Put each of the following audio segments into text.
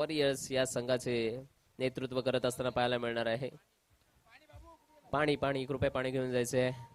Warriors या संघाचे नेतृत्व करत असताना पाहायला मिळणार आहे. पाणी पाणी कृपया पाणी घेऊन जायचे आहे.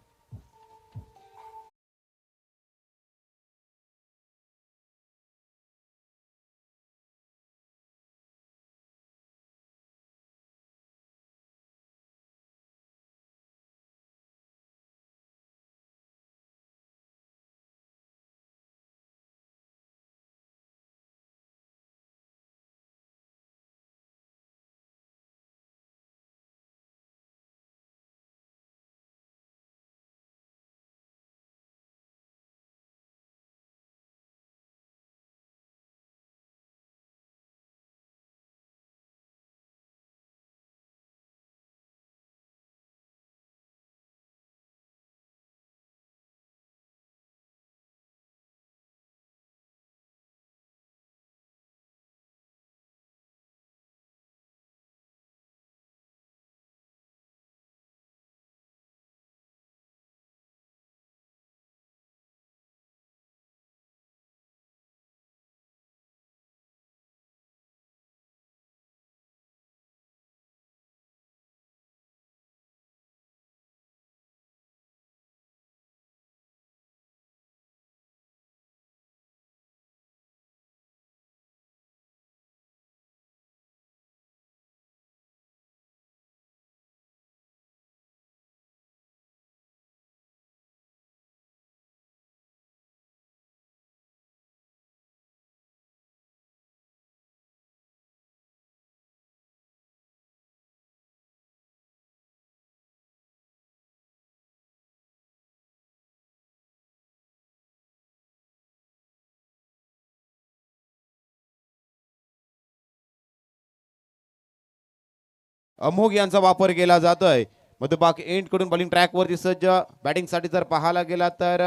अमोघ यांचा वापर केला जातोय. मधुबाग एंड कडून बॉलिंग ट्रॅक वरती सज्ज. बॅटिंग साठी जर पाहायला गेला तर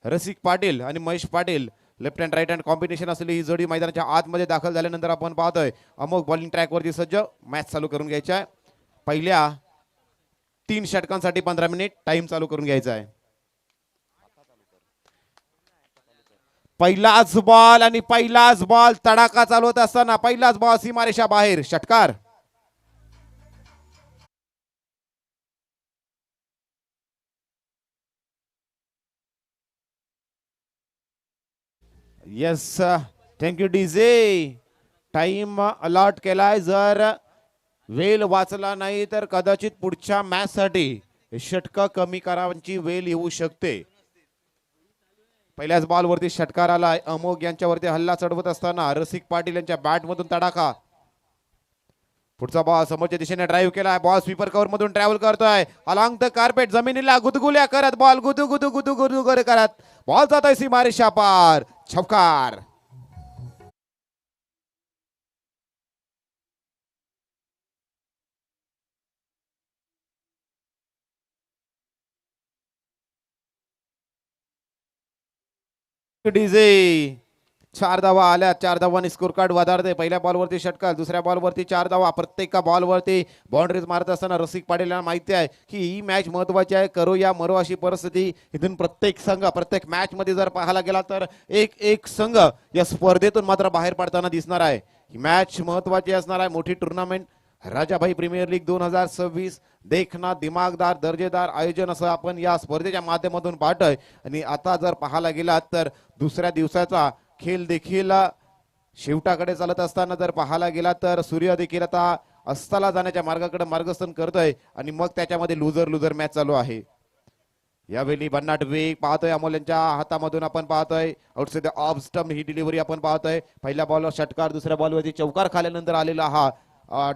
रसिक पाटील आणि Mahesh Patil left hand right hand combination असलेली ही जोडी मैदानाच्या आतमध्ये दाखल झाल्यानंतर आपण पाहतोय अमोघ बॉलिंग ट्रॅक वरती सज्ज. मॅच चालू करून घ्यायचा आहे. पहिल्या 3 षटकांसाठी 15 मिनिट टाइम चालू करून घ्यायचा आहे. पहिलाच बॉल आणि पहिलाच बॉल तडाखा चालवत असताना पहिलाच बॉल सीमारेषा बाहेर. षटकार. Yes thank you DJ. Time allot केलाय. जर वेळ वाचला नाही तर कदाचित पुढच्या मॅच साठी षटक कमी करावयाची वेळ येऊ शकते. पहिल्याच बॉल वरती षटकार आलाय. अमोघ यांच्यावरती हल्ला चढवत असताना रसिक पाटील यांच्या बॅट मधून तडाखा. पुढचा बॉल समोरच्या दिशेने ड्राईव्ह केलाय. बॉल स्वीपर कव्हर मधून ट्रॅव्हल करतोय अलॉंग द कार्पेट. जमिनीला गुदगुल्या करत बॉल गुदू गुदू गुदू गुदू करत बॉल जात आहे सीमारेषा पार. छक्कार. डीजे 4 धावा आल्या. 4 धावांनी स्कोर कार्ड वधारते. पहिल्या बॉलवरती षटकार. दुसऱ्या बॉलवरती 4 धावा. प्रत्येक बॉलवरती बाउंड्रीज मारत असताना रसिक पाटीलला माहिती आहे की ही मॅच महत्वाची आहे. करो या मरो अशी परिस्थिती इथून प्रत्येक संघ प्रत्येक मॅच मध्ये जर पाहायला गेला तर एक संघ या स्पर्धेतून मात्र बाहेर पडताना दिसणार आहे. ही मॅच महत्वाची असणार आहे. मोठी टुर्नामेंट राजाभाई प्रीमियर लीग 2026 देखना दिमागदार दर्जेदार आयोजन असं आपण या स्पर्धेच्या माध्यमातून पाहतोय. आणि आता जर पाहायला गेला तर दुसऱ्या दिवसाचा खेळ देखील शेवटाकडे चालत असताना जर पाहायला गेला तर सूर्य देखील आता अस्ताला जाण्याच्या मार्गाकडे मार्गस्थान करतोय आणि मग त्याच्यामध्ये लुजर मॅच चालू आहे. यावेळी भन्नाट वेग पाहतोय. अमोल यांच्या हातामधून आपण पाहतोय outside the off stump he delivery आपण पाहतोय. पहिल्या बॉलवर षटकार. दुसऱ्या बॉलवरती चौकार खाल्यानंतर आलेला हा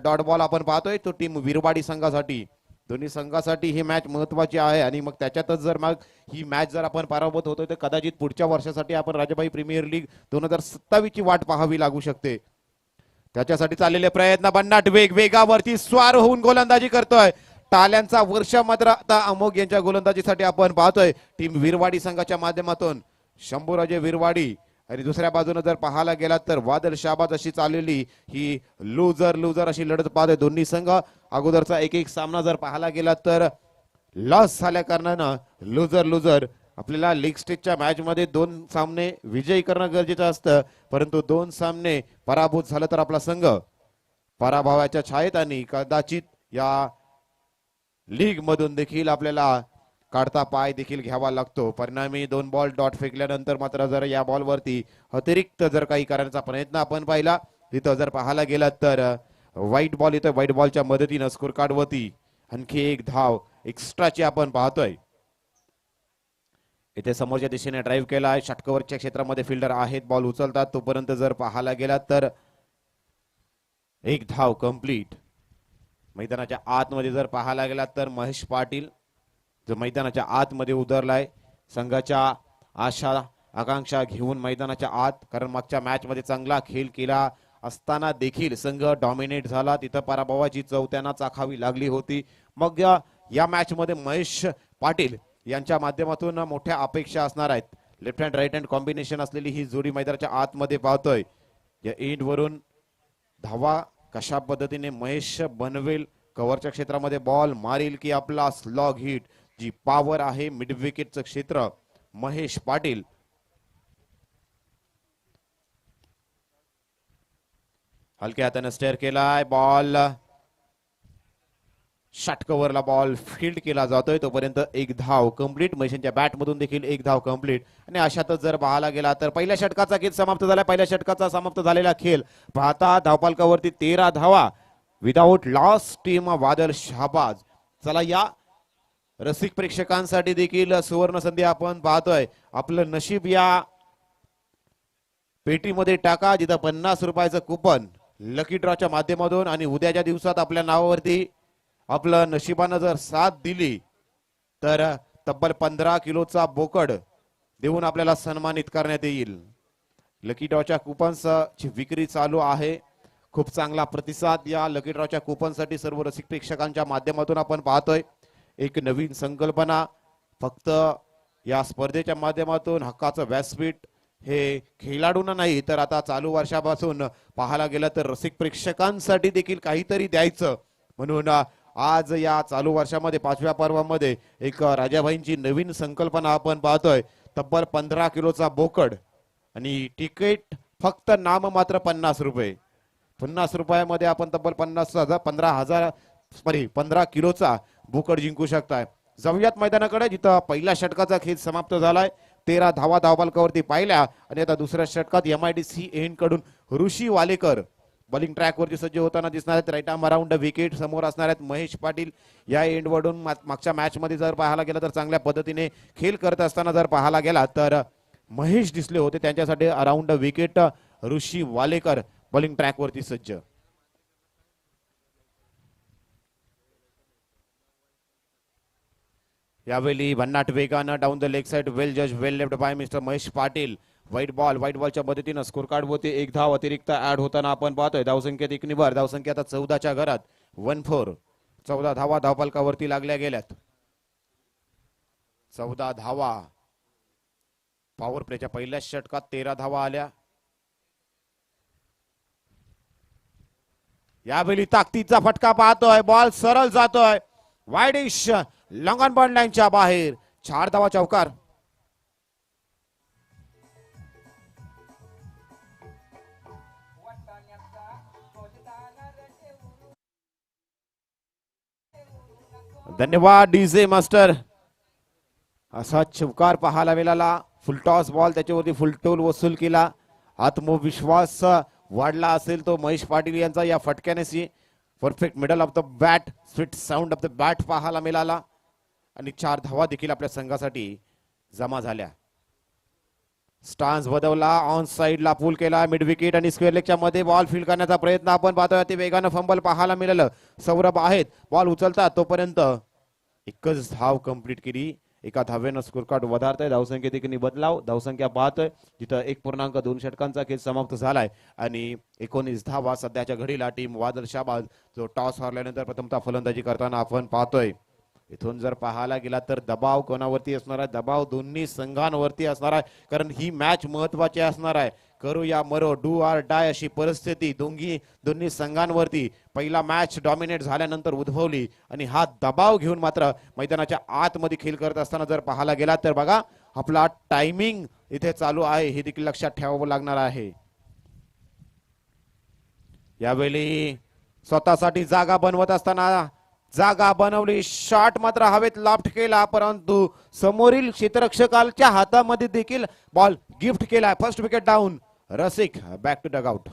डॉट बॉल आपण पाहतोय तो टीम विरवाडी संघासाठी. दोन्ही संघासाठी ही मॅच महत्वाची आहे आणि मग त्याच्यातच जर मग ही मॅच जर आपण पराभूत होतोय तर कदाचित पुढच्या वर्षासाठी आपण राजाभाई प्रीमियर लीग 2027 ची वाट पाहावी लागू शकते. त्याच्यासाठी चाललेले प्रयत्न. भन्नाट वेगावरती स्वार होऊन गोलंदाजी करतोय. टाल्यांचा वर्ष मात्र आता अमोघ यांच्या गोलंदाजीसाठी आपण पाहतोय टीम विरवाडी संघाच्या माध्यमातून. शंभूराजे विरवाडी आणि दुसऱ्या बाजूने जर पाहायला गेला तर वादल शाबाद अशी चाललेली ही लुजर अशी लढत पाहतोय. दोन्ही संघ अगोदरचा एक सामना जर पाहायला गेला तर लॉस झाल्या कारणानं लुजर आपल्याला लीग स्टेजच्या मॅच मध्ये 2 सामने विजयी करणं गरजेचं असतं, परंतु 2 सामने पराभूत झालं तर आपला संघ पराभवाच्या छायेत आणि कदाचित या लीग मधून देखील आपल्याला काढता पाय देखील घ्यावा लागतो. परिणामी 2 बॉल डॉट फेकल्यानंतर मात्र जर या बॉलवरती अतिरिक्त जर काही करण्याचा प्रयत्न आपण पाहिला, तिथं जर पाहायला गेला तर व्हाईट बॉल येतोय. व्हाईट बॉलच्या मदतीनं स्कोर कार्ड वरती आणखी एक धाव एक्स्ट्राची आपण पाहतोय. इथे समोरच्या दिशेने ड्राईव्ह केला आहे. षटकावरच्या क्षेत्रामध्ये फिल्डर आहेत, बॉल उचलतात. तोपर्यंत जर पाहायला गेला तर एक धाव कंप्लीट. मैदानाच्या आतमध्ये जर पाहायला गेला तर महेश पाटील जो मैदानाच्या आतमध्ये उतरलाय, संघाच्या आशा आकांक्षा घेऊन मैदानाच्या आत, कारण मागच्या मॅच मध्ये चांगला खेळ केला असताना देखील संघ डॉमिनेट झाला. तिथं पराभवाची चव त्यांना चाखावी लागली होती. मग या मॅच मध्ये महेश पाटील यांच्या माध्यमातून मोठ्या अपेक्षा असणार आहेत. Left hand right hand combination असलेली ही जोडी मैदानाच्या आतमध्ये पाहतोय. या एंड वरून धावा कशा पद्धतीने महेश बनवेल, कव्हरच्या क्षेत्रामध्ये बॉल मारील की आपला स्लॉग हिट, जी पॉवर आहे मिड विकेटचं क्षेत्र, महेश पाटील हलक्या हाताने स्टेअर केलाय. बॉल षटकावरला बॉल फील्ड केला जातोय. तोपर्यंत एक धाव कंप्लीट. महेशांच्या बॅट मधून देखील एक धाव कंप्लीट. आणि अशातच जर पाहायला गेला तर पहिल्या षटकाचा खेळ समाप्त झाला. पहिल्या षटकाचा समाप्त झालेला खेळ पाहता धावपालकावरती 13 धावा विदाऊट लॉस. टीम वादळ शहाबाज. चला, या रसिक प्रेक्षकांसाठी देखील सुवर्ण संधी आपण पाहतोय. आपलं नशीब या पेटीमध्ये टाका, जिथं 50 रुपयाचं कुपन लकी ड्रॉच्या माध्यमातून, आणि उद्याच्या दिवसात आपल्या नावावरती आपलं नशिबानं जर साथ दिली तर तब्बल 15 किलोचा बोकड देऊन आपल्याला सन्मानित करण्यात येईल. लकी ड्रॉच्या कुपन्सची विक्री चालू आहे. खूप चांगला प्रतिसाद या लकी ड्रॉच्या कुपनसाठी सर्व रसिक प्रेक्षकांच्या माध्यमातून आपण पाहतोय. एक नवीन संकल्पना, फक्त या स्पर्धेच्या माध्यमातून हक्काचं व्यासपीठ हे खेळाडूंना नाही तर आता चालू वर्षापासून पाहायला गेलं तर रसिक प्रेक्षकांसाठी देखील काहीतरी द्यायचं, म्हणून आज या चालू वर्षामध्ये 5व्या पर्वामध्ये एक राजाभाईंची नवीन संकल्पना आपण पाहतोय. तब्बल 15 किलोचा बोकड आणि तिकीट फक्त नाम मात्र 50 रुपये. 50 रुपयामध्ये आपण तब्बल 15 किलोचा बोकड जिंकू शकताय. जाऊयात मैदानाकडे, जिथं पहिल्या षटकाचा खेळ समाप्त झालाय. 13 धावा धावपालकावरती पाहिल्या आणि आता दुसऱ्या षटकात MIDC एंड कडून ऋषी वालेकर बॉलिंग ट्रॅक वरती सज्ज होताना दिसणार आहेत. राईट आर्म अराउंड विकेट समोर असणार आहेत महेश पाटील. या एंड वरून मागच्या मॅच मध्ये जर पाहायला गेलं तर चांगल्या पद्धतीने खेळ करत असताना जर पाहायला गेला तर महेश दिसले होते. त्यांच्यासाठी around wicket Rishi Walekar bowling track वरती सज्ज. यावेळी भन्नाट वेगानं down the leg side, well जज, well left by mister Mahesh Patil. White बॉलच्या मदतीनं स्कोर कार्ड होते एक धाव अतिरिक्त ऍड होताना आपण पाहतोय. धावसंख्येत एक निभर, धावसंख्या आता 14च्या घरात 1-4. 14 धावा धावपालकावरती लागल्या गेल्यात. 14 धावा. पॉवर प्लेच्या पहिल्या षटकात 13 धावा आल्या. यावेळी ताकदीचा फटका पाहतोय, बॉल सरळ जातोय वाईडिश, लॉंग ऑन बॉल लाईनच्या बाहेर. 4 धावा चौकार. धन्यवाद डीजे मास्टर. असा चौकार पाहायला मिळाला. फुलटॉस बॉल, त्याच्यावरती फुलटोल वसूल केला. आत्मविश्वास वाढला असेल तो महेश पाटील यांचा या फटक्याने. Perfect middle of the bat, sweet sound of the bat पाहायला मिळाला आणि 4 धावा देखील आपल्या संघासाठी जमा झाल्या. स्टान्स बदवला, ऑन साइडला पूल केला, मिड विकेट आणि स्क्वेअर लेगच्या मध्ये बॉल फील्ड करण्याचा प्रयत्न आपण पाहतोय. ते वेगानं फंबल पाहायला मिळालं. सौरभ आहेत, बॉल उचलतात तोपर्यंत एकच धाव कंप्लीट केली. एका धावेनं स्कोर कार्ड वधारतंय. धावसंख्येत देखील बदलाव. धावसंख्या पाहतोय जिथं 1.2 षटकांचा खेळ समाप्त झालाय आणि 19 धावा सध्याच्या घडीला टीम वादळ शाबाज जो टॉस हरल्यानंतर प्रथमतः फलंदाजी करताना आपण पाहतोय. इथून जर पाहायला गेला तर दबाव कोणावरती असणार आहे? दबाव दोन्ही संघांवरती असणार आहे, कारण ही मॅच महत्वाची असणार आहे. करू या मरो, डू आर डाय अशी परिस्थिती दोन्ही संघांवरती पहिला मॅच डॉमिनेट झाल्यानंतर उद्भवली आणि हा दबाव घेऊन मात्र मैदानाच्या आतमध्ये खेळ करत असताना जर पाहायला गेला तर बघा आपला टायमिंग इथे चालू आहे हे देखील लक्षात ठेवावं लागणार आहे. यावेळी स्वतःसाठी जागा बनवत असताना जागा बनवली, शॉट मात्र हवेत लाफ्ट केला, परंतु समोरील क्षेत्ररक्षकाच्या हातामध्ये देखील बॉल गिफ्ट केला. First wicket down. Rasik back to dugout.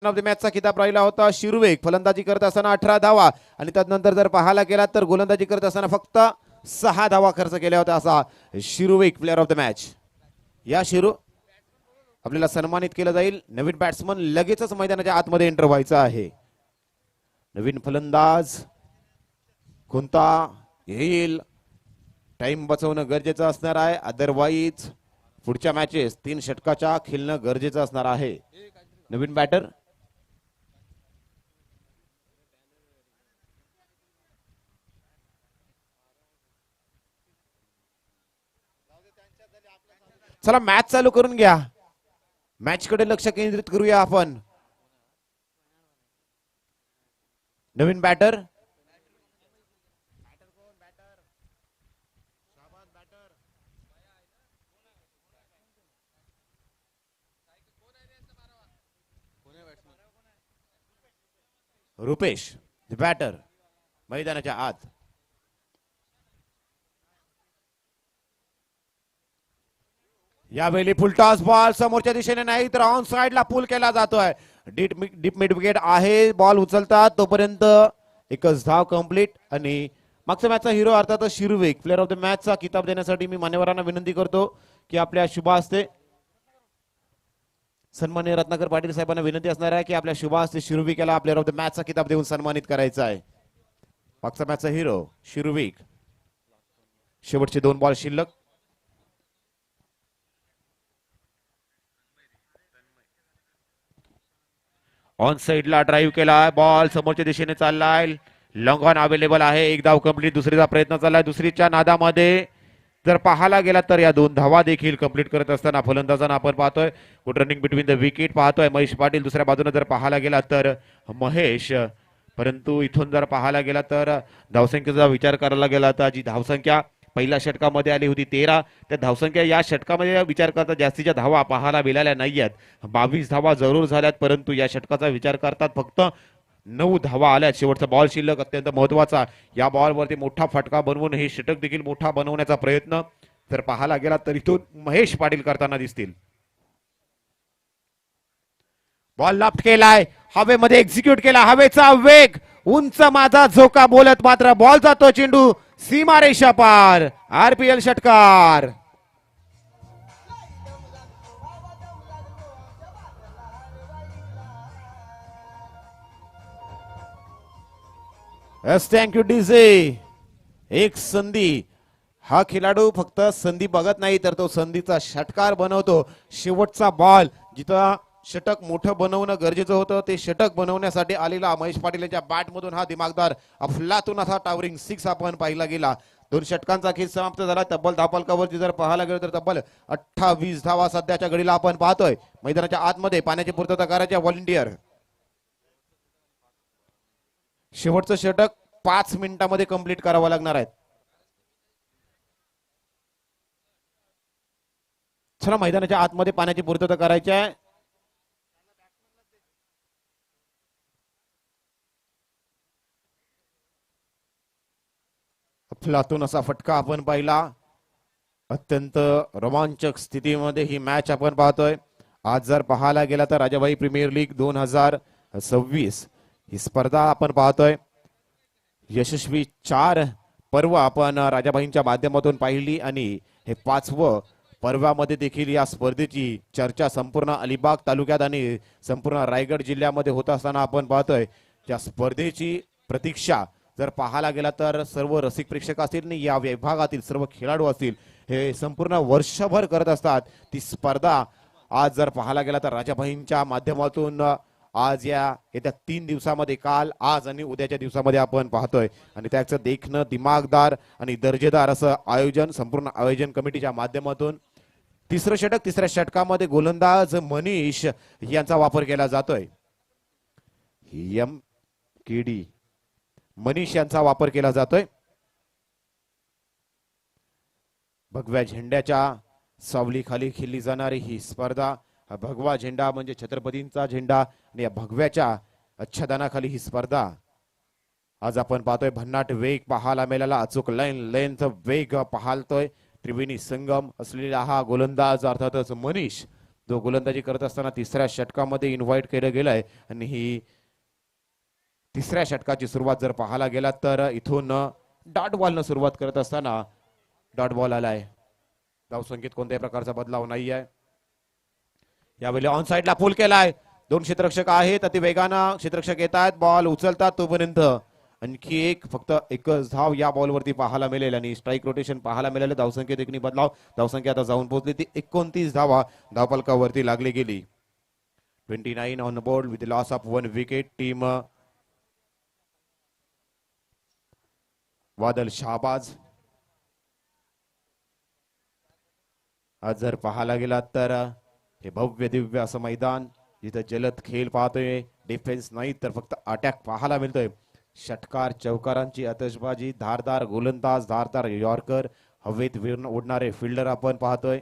Of the मॅचचा किताब राहिला होता शिरवेग. फलंदाजी करत असताना 18 धावा आणि त्यानंतर जर पाहायला गेला तर गोलंदाजी करत असताना फक्त 6 धावा खर्च केल्या होत्या असा शिरवेग प्लेअर ऑफ द मॅच. या शिरू आपल्याला सन्मानित केलं जाईल. नवीन बॅट्समन लगेचच मैदानाच्या आतमध्ये एंटर व्हायचं आहे. नवीन फलंदाज कोणता येईल, टाइम बचवणं गरजेचं असणार आहे. अदरवाईज पुढच्या मॅचेस 3 षटकाच्या खेळणं गरजेचं असणार आहे. नवीन बॅटर चला मॅच चालू करून घ्या. मॅच कडे लक्ष केंद्रित करूया आपण. नवीन बॅटर रुपेश बॅटर मैदानाच्या आत. यावेळी फुलटॉस बॉल समोरच्या दिशेने नाही तर ऑन साइडला पुल केला जातोय. डीप मिड विकेट आहे. बॉल उचलतात तोपर्यंत एकच धाव कंप्लीट. आणि मागच्या मॅचचा हिरो अर्थातच शिरवेग प्लेअर ऑफ द मॅचचा किताब देण्यासाठी मी मान्यवरांना विनंती करतो की आपल्या शुभ हस्ते सन्माननीय रत्नाकर पाटील साहेबांना विनंती असणार आहे की आपल्या शुभ हस्ते शिरवेग याला प्लेअर ऑफ द मॅचचा किताब देऊन सन्मानित करायचा आहे. मागचा मॅचचा हिरो शिरवेग. शेवटचे 2 बॉल शिल्लक. ऑन साइडला ड्राईव्ह केला, बॉल समोरच्या दिशेने चाललाय. लॉंग ऑन अवेलेबल आहे. 1 धाव कंप्लीट. दुसरीचा प्रयत्न चाललाय. दुसरीच्या नादामध्ये जर पाहायला गेला तर या 2 धावा देखील कंप्लीट करत असताना फलंदाजांना आपण पाहतोय. Good running between the wicket पाहतोय महेश पाटील. दुसऱ्या बाजूने जर पाहायला गेला तर महेश, परंतु इथून जर पाहायला गेला तर धावसंख्येचा विचार करायला गेला तर जी धावसंख्या पहिल्या षटकामध्ये आली होती 13, त्या धावसंख्या या षटकामध्ये विचार करता जास्तीच्या धावा पाहायला मिळाल्या नाहीयेत. 22 धावा जरूर झाल्यात, परंतु या षटकाचा विचार करतात फक्त 9 धावा आल्यात. शेवटचा बॉल शिल्लक अत्यंत महत्वाचा. या बॉलवरती मोठा फटका बनवून हे षटक देखील मोठा बनवण्याचा प्रयत्न जर पाहायला गेला तर इथून महेश पाटील करताना दिसतील. बॉल लाफ्ट केलाय, हवेमध्ये एक्झिक्यूट केला. हवेचा वेग, उंच माझा झोका बोलत मात्र बॉल जातो चेंडू सीमारेषा पार. आरपीएल षटकार. Thank you DJ. एक संधी. हा खेळाडू फक्त संधी बघत नाही तर तो संधीचा षटकार बनवतो. शेवटचा बॉल जिथं षटक मोठं बनवणं गरजेचं होतं ते षटक बनवण्यासाठी आलेला महेश पाटील यांच्या बॅट मधून हा दिमागदार अफलातून असा टावरिंग 6 आपण पाहिला गेला. 2 षटकांचा खेळ समाप्त झाला. तब्बल धावफलकावरती जर पाहायला गेलं तर तब्बल 28 धावा सध्याच्या घडीला आपण पाहतोय. मैदानाच्या आतमध्ये पाण्याची पूर्तता करायच्या व्हॉलंटियर. शेवटचं षटक 5 मिनिटांमध्ये कंप्लीट करावं लागणार आहे. चला मैदानाच्या आतमध्ये पाण्याची पूर्तता करायची आहे. अफलातून असा फटका आपण पाहिला. अत्यंत रोमांचक स्थितीमध्ये ही मॅच आपण पाहतोय. आज जर पाहायला गेला तर राजाभाई प्रीमियर लीग 2026 ही स्पर्धा आपण पाहतोय. यशस्वी 4 पर्व आपण राजाभाईंच्या माध्यमातून पाहिली आणि हे 5वं पर्वामध्ये देखील या स्पर्धेची चर्चा संपूर्ण अलिबाग तालुक्यात आणि संपूर्ण रायगड जिल्ह्यामध्ये होत असताना आपण पाहतोय. त्या स्पर्धेची प्रतीक्षा जर पाहायला गेला तर सर्व रसिक प्रेक्षक असतील आणि या विभागातील सर्व खेळाडू असतील हे संपूर्ण वर्षभर करत असतात. ती स्पर्धा आज जर पाहायला गेला तर राजाभाईंच्या माध्यमातून आज या येत्या 3 दिवसामध्ये, काल, आज आणि उद्याच्या दिवसामध्ये आपण पाहतोय. आणि त्याचं देखणं दिमागदार आणि दर्जेदार असं आयोजन संपूर्ण आयोजन कमिटीच्या माध्यमातून तिसरं षटक, तिसऱ्या षटकामध्ये गोलंदाज मनीष यांचा वापर केला जातोय. एम केडी मनीष यांचा वापर केला जातोय. भगव्या झेंड्याच्या सावलीखाली खेळली जाणारी ही स्पर्धा. हा भगवा झेंडा म्हणजे छत्रपतींचा झेंडा आणि या भगव्याच्या आच्छादनाखाली ही स्पर्धा. आज आपण पाहतोय भन्नाट वेग पाहायला मिळाला, अचूक लेंथ वेग पाहतोय. त्रिवेणी संगम असलेला हा गोलंदाज अर्थातच मनीष, जो गोलंदाजी करत असताना तिसऱ्या षटकामध्ये इन्व्हाइट केलं गेलंय. आणि ही तिसऱ्या षटकाची सुरुवात जर पाहायला गेला तर इथून डॉट बॉलनं सुरुवात करत असताना डॉट बॉल आलाय. धावसंख्येत कोणत्याही प्रकारचा बदलाव नाही आहे. यावेळी ऑन साइडला पूल केलाय. 2 क्षेत्ररक्षक आहेत, अति वेगानं क्षेत्ररक्षक येत आहेत, बॉल उचलतात तोपर्यंत आणखी एक, फक्त एकच धाव या बॉलवरती पाहायला मिळेल आणि स्ट्राईक रोटेशन पाहायला मिळालं. धावसंख्येत एक बदलाव, धावसंख्या आता जाऊन पोहोचली ती 29 धावा धावफलकावरती लागली गेली. 29 on board with loss of 1 wicket. Team Wadal Shahbaz. आज जर पाहायला गेला तर हे भव्य दिव्य असं मैदान, जिथं जलद खेळ पाहतोय, डिफेन्स नाही तर फक्त अटॅक पाहायला मिळतोय. षटकार चौकारांची आतषबाजी, धारदार गोलंदाज, धारदार यॉर्कर, हवेत उडणारे फिल्डर आपण पाहतोय.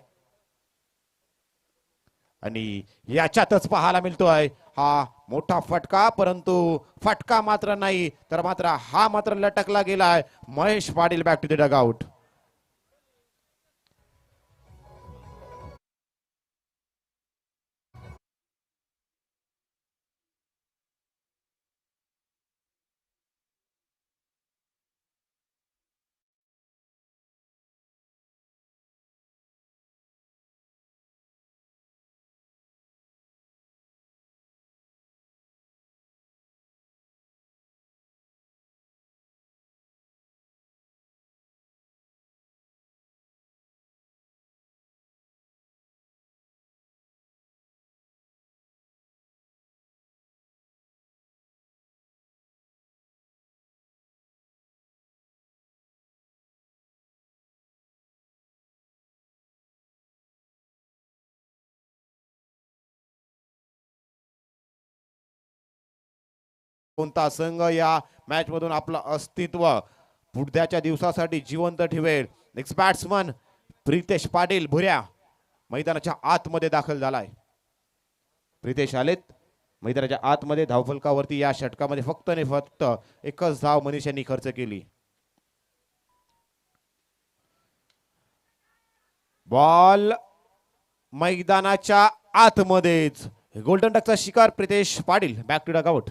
आणि याच्यातच पाहायला मिळतोय हा मोठा फटका, परंतु फटका मात्र नाही तर मात्र हा मात्र लटकला गेलाय. Mahesh Patil back to the dugout. कोणता संघ या मॅच मधून आपलं अस्तित्व पुढच्या दिवसासाठी जिवंत ठेवेल. नेक्स्ट बॅट्समन प्रितेश पाटील भुऱ्या मैदानाच्या आतमध्ये दाखल झालाय. प्रितेश आलेत मैदानाच्या आतमध्ये. धावफलकावरती या षटकामध्ये फक्त आणि फक्त एकच धाव मनीष यांनी खर्च केली. बॉल मैदानाच्या आतमध्येच. गोल्डन डकचा शिकार Pritesh Patil back to dugout.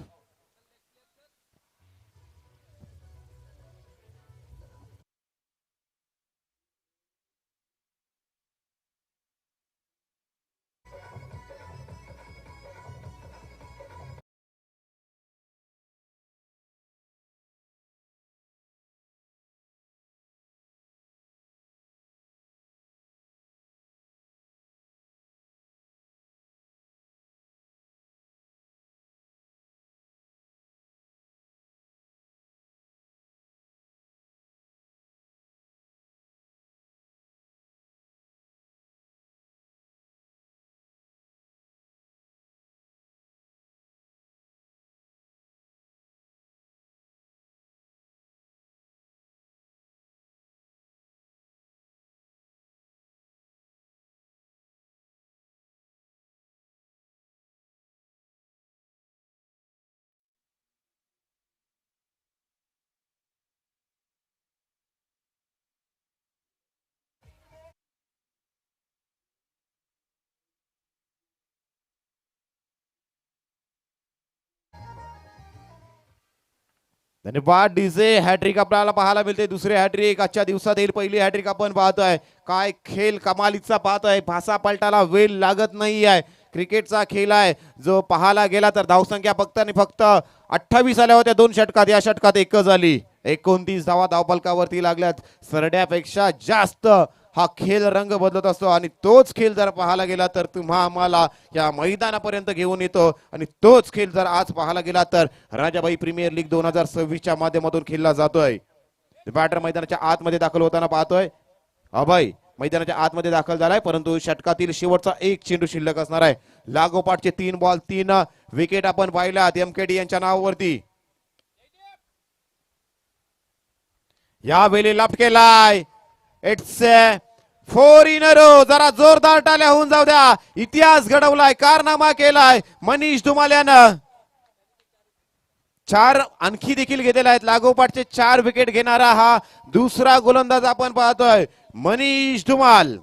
धन्यवाद डीजे. हॅट्रिक आपल्याला पाहायला मिळते. दुसरे हॅट्रिक आजच्या दिवसात येईल. पहिली हॅट्रिक आपण पाहतोय. काय खेळ कमालीचा पाहतोय. भासा पलटाला वेळ लागत नाही आहे. क्रिकेटचा खेळ आहे जो पाहायला गेला तर धावसंख्या फक्त आणि फक्त 28 आल्या होत्या 2 षटकात. या षटकात एकच झाली. 29 धावा धावफलकावरती लागल्यात. सरड्यापेक्षा जास्त हा खेळ रंग बदलत असतो आणि तोच खेळ जर पाहायला गेला तर तुम्हा आम्हाला या मैदानापर्यंत घेऊन येतो. आणि तोच खेळ जर आज पाहायला गेला तर राजाबाई प्रीमियर लीग 2026 च्या माध्यमातून खेळला जातोय. बॅटर मैदानाच्या आतमध्ये दाखल होताना पाहतोय. अभय मैदानाच्या आतमध्ये दाखल झालाय, परंतु षटकातील शेवटचा एक चेंडू शिल्लक असणार आहे. लागोपाठचे 3 बॉल 3 विकेट आपण पाहिल्यात एमकेडी यांच्या नावावरती. यावेळी लप केलाय. It's 4 in a row. जरा जोरदार टाळ्या होऊन जाऊ द्या. इतिहास घडवलाय, कारनामा केलाय मनीष धुमाल यानं. 4 आणखी देखील घेतलेले आहेत. लागोपाठचे 4 विकेट घेणारा हा दुसरा गोलंदाज आपण पाहतोय, मनीष धुमाल.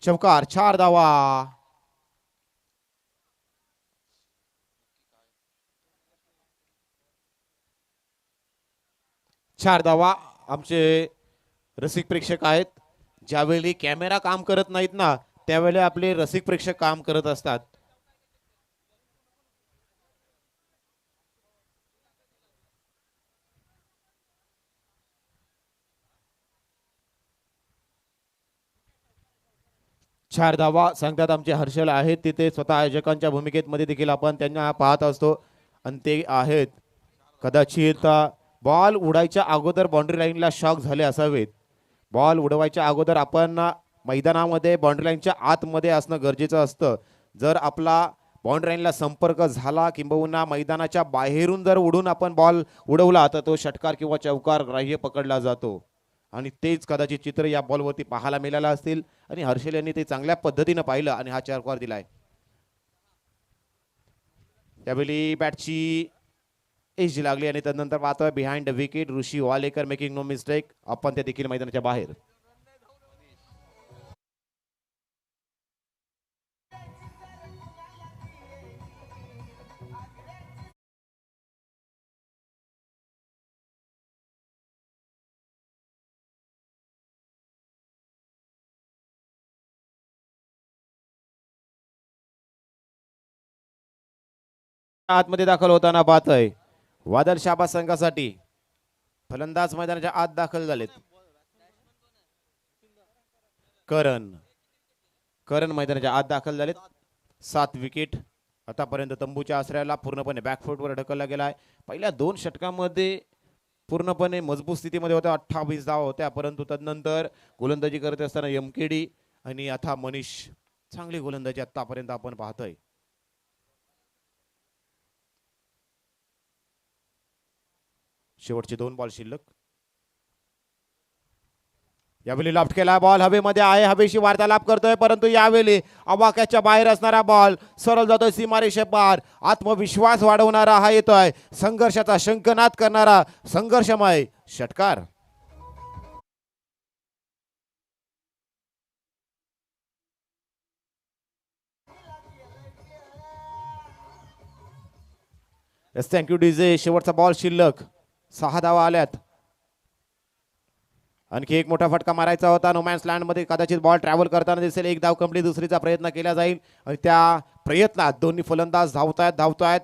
चौकार, 4 धावा. 4 धावा. आमचे रसिक प्रेक्षक आहेत, ज्यावेळी कॅमेरा काम करत नाहीत ना त्यावेळी आपले रसिक प्रेक्षक काम करत असतात. चार धावा सांगतात आमचे हर्षल आहेत तिथे, स्वतः आयोजकांच्या भूमिकेत मध्ये देखील आपण त्यांना पाहत असतो आणि ते आहेत. कदाचित बॉल उडायच्या अगोदर बाउंड्री लाईनला शॉक झाले असावेत. बॉल उडवायच्या अगोदर आपण मैदानामध्ये बाउंड्री लाईनच्या आतमध्ये असणं गरजेचं असतं. जर आपला बाउंड्री लाईनला संपर्क झाला किंबहुना मैदानाच्या बाहेरून जर उडून आपण बॉल उडवला तर तो षटकार किंवा चौकार ग्राह्य पकडला जातो आणि तेच कदाचित चित्र या बॉलवरती पाहायला मिळालं असतील आणि हर्षल यांनी ते चांगल्या पद्धतीनं पाहिलं आणि हा चौकार दिलाय. त्यावेळी बॅटची एज लागली आणि त्यानंतर पाहतोय behind the wicket Rishi Walekar making no mistake. आपण ते देखील मैदानाच्या बाहेर. आतमध्ये दाखल होताना पाहतोय वादळ शाबाज संघासाठी फलंदाज मैदानाच्या आत दाखल झालेत. करण मैदानाच्या आत दाखल झालेत. 7 विकेट आतापर्यंत तंबूच्या आश्रयाला पूर्णपणे बॅकफुटवर ढकलला गेलाय. पहिल्या 2 षटकांमध्ये पूर्णपणे मजबूत स्थितीमध्ये होत्या, 28 धावा होत्या, परंतु तदनंतर गोलंदाजी करत असताना एमकेडी आणि आता मनीष चांगली गोलंदाजी आतापर्यंत आपण पाहतोय. शेवटचे 2 बॉल शिल्लक. यावेळी लॉफ्ट केला बॉल हवेमध्ये आहे, हवेशी वार्तालाप करतोय, परंतु यावेळी आवाक्याच्या बाहेर असणारा बॉल सरळ जातोय सीमारेषे पार. आत्मविश्वास वाढवणारा हा येतोय, संघर्षाचा शंखनाद करणारा संघर्षमय षटकार. Thank you DJ. शेवटचा बॉल शिल्लक. 6 धावा आल्यात. आणखी एक मोठा फटका मारायचा होता नोमॅन्स लँड मध्ये. कदाचित बॉल ट्रॅव्हल करताना दिसेल. 1 धाव कंप्लीट. दुसरीचा प्रयत्न केला जाईल आणि त्या प्रयत्नात दोन्ही फलंदाज धावतायत.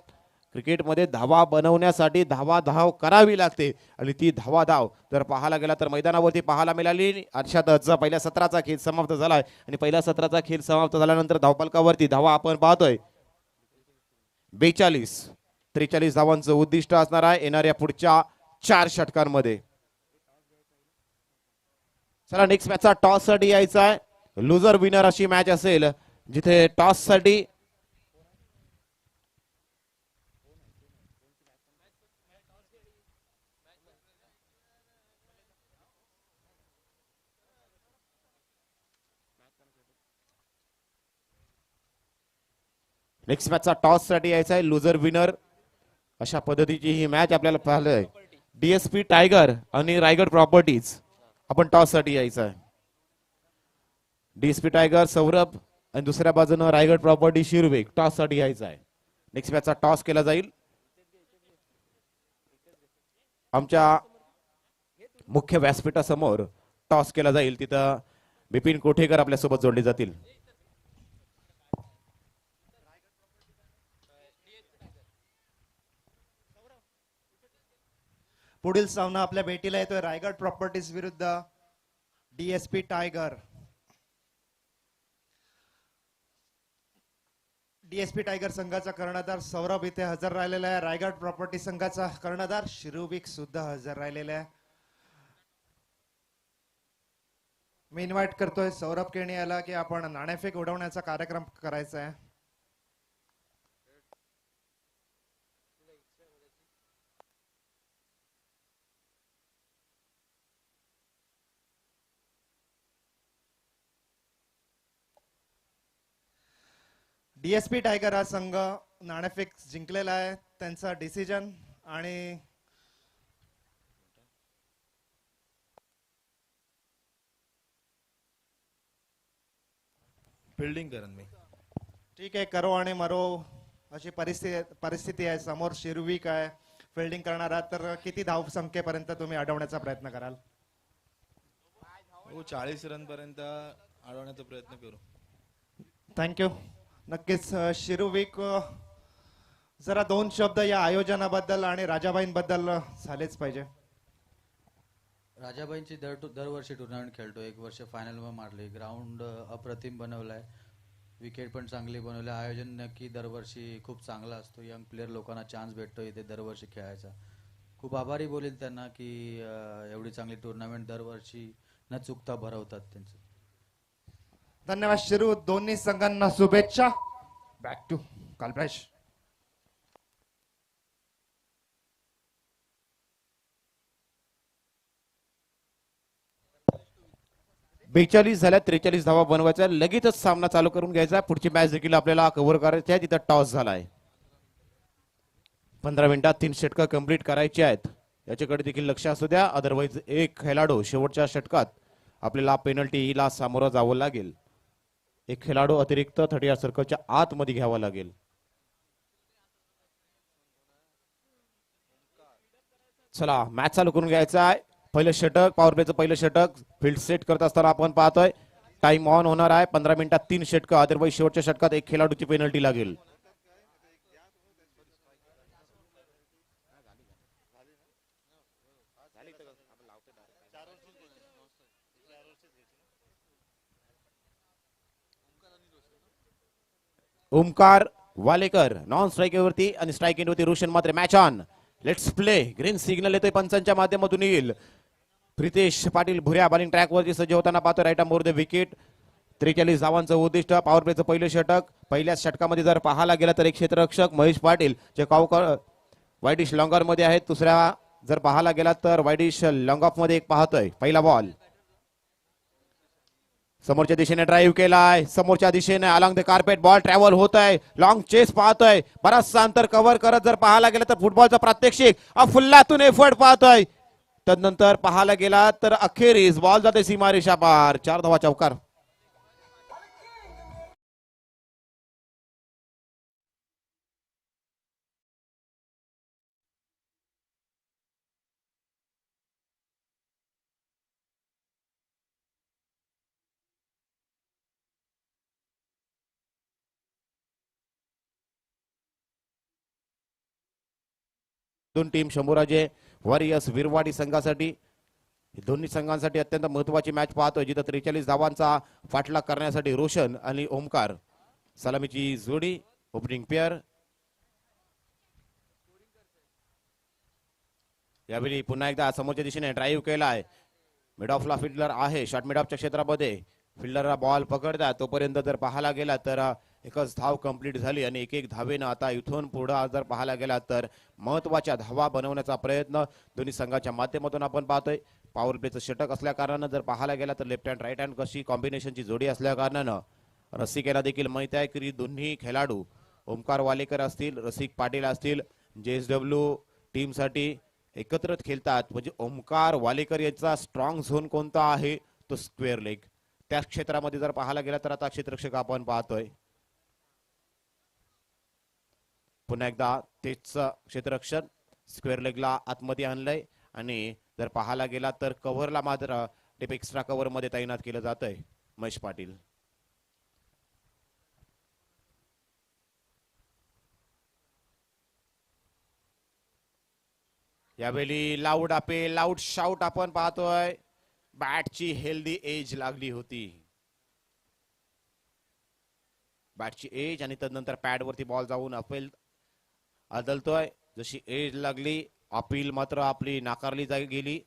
क्रिकेटमध्ये धावा बनवण्यासाठी धाव करावी लागते आणि ती धाव जर पाहायला गेला तर मैदानावरती पाहायला मिळाली. अर्थातच पहिल्या सत्राचा खेळ समाप्त झालाय आणि पहिल्या सत्राचा खेळ समाप्त झाल्यानंतर धावफलकावरती धावा आपण पाहतोय 43 धावांचं उद्दिष्ट असणार आहे येणाऱ्या पुढच्या 4 षटकांमध्ये. चला नेक्स्ट मॅचचा टॉस साठी यायचा आहे. लुजर विनर अशी मॅच असेल जिथे टॉस साठी यायचा आहे. लुजर विनर अशा पद्धतीची ही मॅच आपल्याला पाहायला आहे. डीएसपी टायगर आणि रायगड प्रॉपर्टीज आपण टॉस साठी यायचं आहे. डीएसपी टायगर सौरभ आणि दुसऱ्या बाजूने रायगड प्रॉपर्टी शिरवे टॉस साठी यायचं आहे. नेक्स्ट मॅचचा टॉस केला जाईल. आमच्या मुख्य व्यासपीठासमोर टॉस केला जाईल. तिथं बिपिन कोठेकर आपल्या सोबत जोडले जातील. पुढील सामना आपल्या भेटीला येतोय रायगड प्रॉपर्टीज विरुद्ध डीएसपी टायगर. डीएसपी टायगर संघाचा कर्णधार सौरभ इथे हजर राहिलेला आहे. रायगड प्रॉपर्टी संघाचा कर्णधार शिरुबिक सुद्धा हजर राहिलेला आहे. मी इन्व्हाइट करतोय सौरभ केणी याला की आपण नाणेफेक उडवण्याचा कार्यक्रम करायचा आहे. डीएसपी टायगर हा संघ नाणेफेक जिंकलेला आहे. त्यांचा डिसिजन आणि फिल्डिंग करन मी. ठीक आहे, करो आणि मरो अशी परिस्थिती आहे. समोर शिरविक आहे, फिल्डिंग करणार आहात तर किती धाव संख्येपर्यंत तुम्ही अडवण्याचा प्रयत्न कराल? हो, 40 रन पर्यंत अडवण्याचा प्रयत्न करू. थँक्यू. नक्कीच शिरुविक जरा दोन शब्द या आयोजनाबद्दल आणि राजाबाईंबद्दल झालेच पाहिजे. राजाबाईंची दरवर्षी टुर्नामेंट खेळतो. एक वर्ष फायनलमध्ये मारली. ग्राउंड अप्रतिम बनवलाय. विकेट पण चांगली बनवली. आयोजन नक्की दरवर्षी खूप चांगला असतो. यंग प्लेअर लोकांना चान्स भेटतो इथे दरवर्षी खेळायचा. खूप आभारी बोलेल त्यांना की एवढी चांगली टुर्नामेंट दरवर्षी न चुकता भरवतात त्यांचं. धन्यवाद शिरू. दोन्ही संघांना शुभेच्छा. Back to कालप्रश. 42 झाल्या. 43 धावा बनवायच्या. लगेचच सामना चालू करून घ्यायचा. पुढची मॅच देखील आपल्याला कव्हर करायची आहे. तिथं टॉस झालाय. 15 मिनिटात 3 षटकं कंप्लीट करायची आहेत. याच्याकडे देखील लक्ष असू द्या. अदरवाईज एक खेळाडू शेवटच्या षटकात आपल्याला पेनल्टीला सामोरं जावं लागेल. एक खेळाडू अतिरिक्त 30 सर्कलच्या आतमध्ये घ्यावा लागेल. चला मॅच चालू करून घ्यायचा आहे. पहिलं षटक, पॉवर प्लेचं पहिलं षटक फील्ड सेट करत असताना आपण पाहतोय टाइम ऑन होणार आहे. 15 मिनिटात 3 षटकं. अदरवाईज शेवटच्या षटकात एक खेळाडूची पेनल्टी लागेल. ओमकार वालेकर नॉन स्ट्राईकवरती आणि स्ट्राईक एंडवरती Roshan Mhatre. Match on. Let's play. Green signal येतोय पंचांच्या माध्यमातून येईल. प्रितेश पाटील भुऱ्या बॉलिंग ट्रॅकवरती सज्ज होताना पाहतोय. Right more the wicket. 43 धावांचं उद्दिष्ट. पॉवर प्लेचं पहिलं षटक. पहिल्या षटकामध्ये जर पाहायला गेला तर एक क्षेत्ररक्षक महेश पाटील जे वाईडिश लॉंगर मध्ये आहेत. दुसऱ्या जर पाहायला गेला तर वाईडिश लॉंग ऑफ मध्ये एक पाहतोय. पहिला बॉल समोरच्या दिशेने ड्राईव्ह केलाय. समोरच्या दिशेने along the carpet ball travel होत आहे. लॉंग चेस पाहतोय. बराचसा अंतर कव्हर करत जर पाहायला गेला तर फुटबॉलचा प्रात्यक्षिक फुल्लातून एफर्ट पाहतोय. तदनंतर पाहायला गेला तर अखेरीस बॉल जाते सीमारेषा पार. 4 धावा चौकार. दोन टीम शंभूराजे वॉरियर्स विरवाडी संघासाठी दोन्ही संघांसाठी अत्यंत महत्वाची मॅच पाहतोय. जिथं 43 धावांचा फाटला करण्यासाठी रोशन आणि ओमकार सलामीची जोडी ओपनिंग पेअर. यावेळी पुन्हा एकदा समोरच्या दिशेने ड्राईव्ह केलाय. मिड ऑफला फिल्डर आहे. शॉर्ट मिड ऑफच्या क्षेत्रामध्ये फिल्डरला बॉल पकडतात तोपर्यंत जर पाहायला गेला तर एकच धाव कंप्लीट झाली आणि एक धावेनं आता इथून पुढे जर पाहायला गेला तर महत्वाच्या धावा बनवण्याचा प्रयत्न दोन्ही संघाच्या माध्यमातून आपण पाहतोय. पॉवर प्लेचं षटक असल्या कारणानं जर पाहायला गेला तर लेफ्ट हँड राईट हँड कशी कॉम्बिनेशनची जोडी असल्या कारणानं रसिकेला देखील माहिती आहे की दोन्ही खेळाडू ओमकार वालेकर असतील रसिक पाटील असतील JSW टीमसाठी एकत्रित खेळतात. म्हणजे ओमकार वालेकर यांचा स्ट्रॉंग झोन कोणता आहे तो स्क्वेअर लेग. त्या क्षेत्रामध्ये जर पाहायला गेला तर आता क्षेत्ररक्षक आपण पाहतोय. पुन्हा एकदा तेच क्षेत्ररक्षण स्क्वेअर लेगला आतमध्ये आणलंय आणि जर पाहायला गेला तर कव्हरला मात्र टिप एक्स्ट्रा कव्हर मध्ये तैनात केलं जातंय महेश पाटील. यावेळी लाऊड अपील लाऊड शाऊट आपण पाहतोय. बॅटची हेल्दी एज लागली होती. बॅटची एज आणि तदनंतर पॅड वरती बॉल जाऊन अपील आदलतोय. जशी एज लागली अपील मात्र आपली नाकारली गेली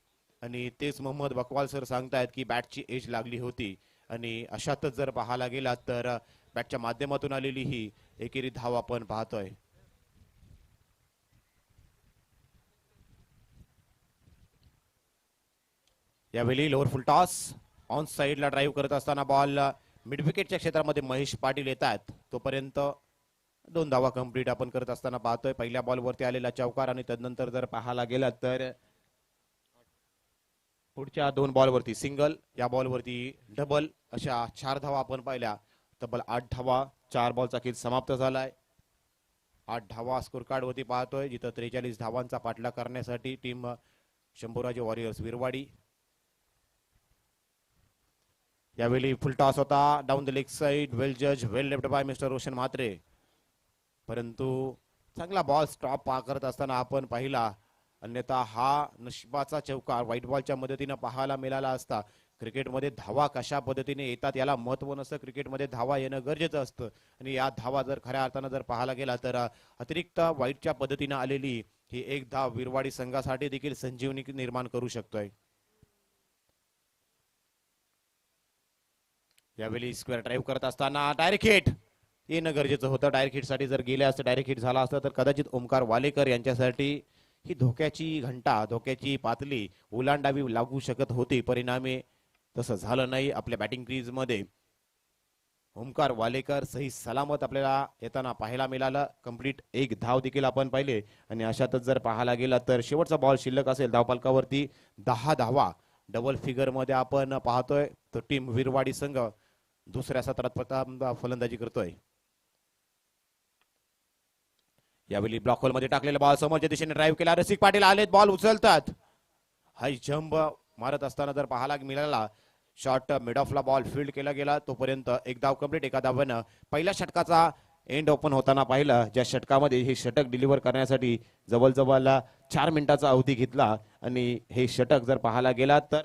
आणि तेच मोहम्मद बकवाल सर सांगतायत की बॅटची एज लागली होती आणि अशातच जर पाहायला गेला तर बॅटच्या माध्यमातून आलेली ही एकेरी धाव आपण पाहतोय. यावेळी लोअर फुल टॉस ऑन साइडला ड्राईव्ह करत असताना बॉल मिड विकेटच्या क्षेत्रामध्ये महेश पाटील येतात. तोपर्यंत 2 धावा कंप्लीट आपण करत असताना पाहतोय. पहिल्या बॉलवरती आलेला चौकार आणि तदनंतर जर पाहायला गेला तर पुढच्या 2 बॉलवरती सिंगल या बॉलवरती डबल अशा 4 धावा आपण पाहिल्या. तब्बल 8 धावा 4 बॉलचा खेळ समाप्त झालाय. 8 धावा स्कोर कार्ड वरती पाहतोय, जिथं 43 धावांचा पाठलाग करण्यासाठी टीम शंभूराजे वॉरियर्स विरवाडी. यावेळी फुल टॉस होता down the leg side. Well जज, well left by mister Roshan Mhatre, परंतु चांगला बॉल स्टॉप करत असताना आपण पाहिला. अन्यथा हा नशिबाचा चौकार व्हाईट बॉलच्या मदतीने पाहायला मिळाला असता. क्रिकेटमध्ये धावा कशा पद्धतीने येतात याला महत्व नसतं, क्रिकेटमध्ये धावा येणं गरजेचं असतं. आणि या धावा जर खऱ्या अर्थानं जर पाहायला गेला तर अतिरिक्त व्हाईटच्या पद्धतीने आलेली ही एक धाव विरवाडी संघासाठी देखील संजीवनी निर्माण करू शकतोय. यावेळी स्क्वेअर ड्राईव्ह करत असताना डायरेक्ट हिट येणं गरजेचं होतं. डायरेक्ट हिट साठी जर गेले असतं, डायरेक्ट हिट झाला असतं तर कदाचित ओमकार वालेकर यांच्यासाठी ही धोक्याची घंटा, धोक्याची पातळी ओलांडावी लागू शकत होती. परिणामी तसं झालं नाही. आपल्या बॅटिंग क्रीज मध्ये ओमकार वालेकर सही सलामत आपल्याला येताना पाहायला मिळालं. कंप्लीट एक धाव देखील आपण पाहिले. आणि अशातच जर पाहायला गेला तर शेवटचा बॉल शिल्लक असेल धावफलकावरती 10 धावा डबल फिगर मध्ये आपण पाहतोय. तो टीम विरवाडी संघ दुसऱ्या सत्रात प्रथम फलंदाजी करतोय. यावेळी ब्लॉक होल मध्ये टाकलेला बॉल समोरच्या दिशेने ड्राईव्ह केला. रसिक पाटील आलेत, बॉल उचलतात. हाय जंप मारत असताना जर पाहायला मिळाला, शॉर्ट मिड ऑफला बॉल फील्ड केला गेला. तोपर्यंत एक धाव कंप्लीट. एका धावानं पहिल्या षटकाचा एंड ओपन होताना पाहिलं, ज्या षटकामध्ये हे षटक डिलिव्हर करण्यासाठी जवळजवळ 4 मिनिटाचा अवधी घेतला. आणि हे षटक जर पाहायला गेला तर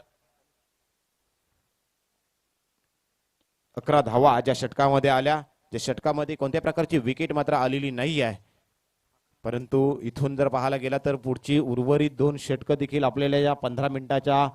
11 धावा ज्या षटकामध्ये आल्या, ज्या षटकामध्ये कोणत्या प्रकारची विकेट मात्र आलेली नाही आहे. परंतु इथून जर पाहायला गेला तर पुढची उर्वरित 2 षटकं देखील आपल्याला या 15 मिनिटाच्या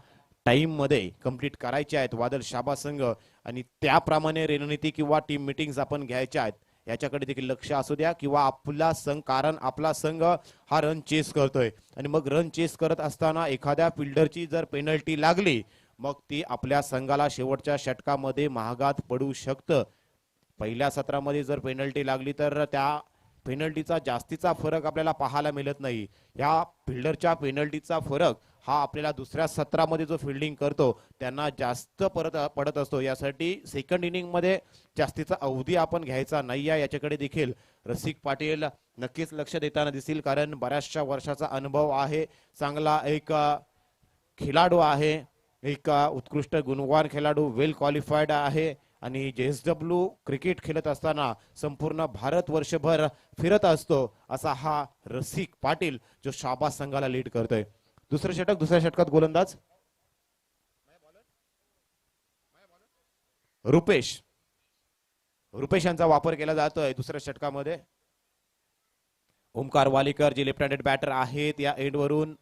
टाइम मध्ये कंप्लीट करायचे आहेत. वादळ शाबा संघ आणि त्याप्रमाणे रणनीती किंवा टीम मिटिंग्स आपण घ्यायच्या आहेत, याच्याकडे देखील लक्ष असू द्या. किंवा आपला संघ, कारण आपला संघ हा रन चेस करतोय आणि मग रन चेस करत असताना एखाद्या फिल्डरची जर पेनल्टी लागली, मग ती आपल्या संघाला शेवटच्या षटकामध्ये महागात पडू शकतं. पहिल्या सत्रामध्ये जर पेनल्टी लागली तर त्या पेनल्टीचा जास्तीचा फरक आपल्याला पाहायला मिळत नाही. या फिल्डरच्या पेनल्टीचा फरक हा आपल्याला दुसऱ्या सत्रामध्ये जो फिल्डिंग करतो त्यांना जास्त पडत असतो. यासाठी सेकंड इनिंग मध्ये जास्तीचा अवधी आपण घ्यायचा नाही आहे. याच्याकडे देखील रसिक पाटील नक्कीच लक्ष देताना दिसतील, कारण बऱ्याचशा वर्षाचा अनुभव आहे. चांगला एक खेळाडू आहे, एक उत्कृष्ट गुणवान खेळाडू, वेल क्वालिफाईड आहे. आणि JSW क्रिकेट खेळत असताना संपूर्ण भारत वर्षभर फिरत असतो असा हा रसिक पाटील जो शाबास संघाला लीड करतोय. दुसरं षटक, दुसऱ्या षटकात गोलंदाज रुपेश यांचा वापर केला जातोय दुसऱ्या षटकामध्ये. ओमकार वालेकर जे लेफ्ट हँडेड बॅटर आहेत, या एंड वरून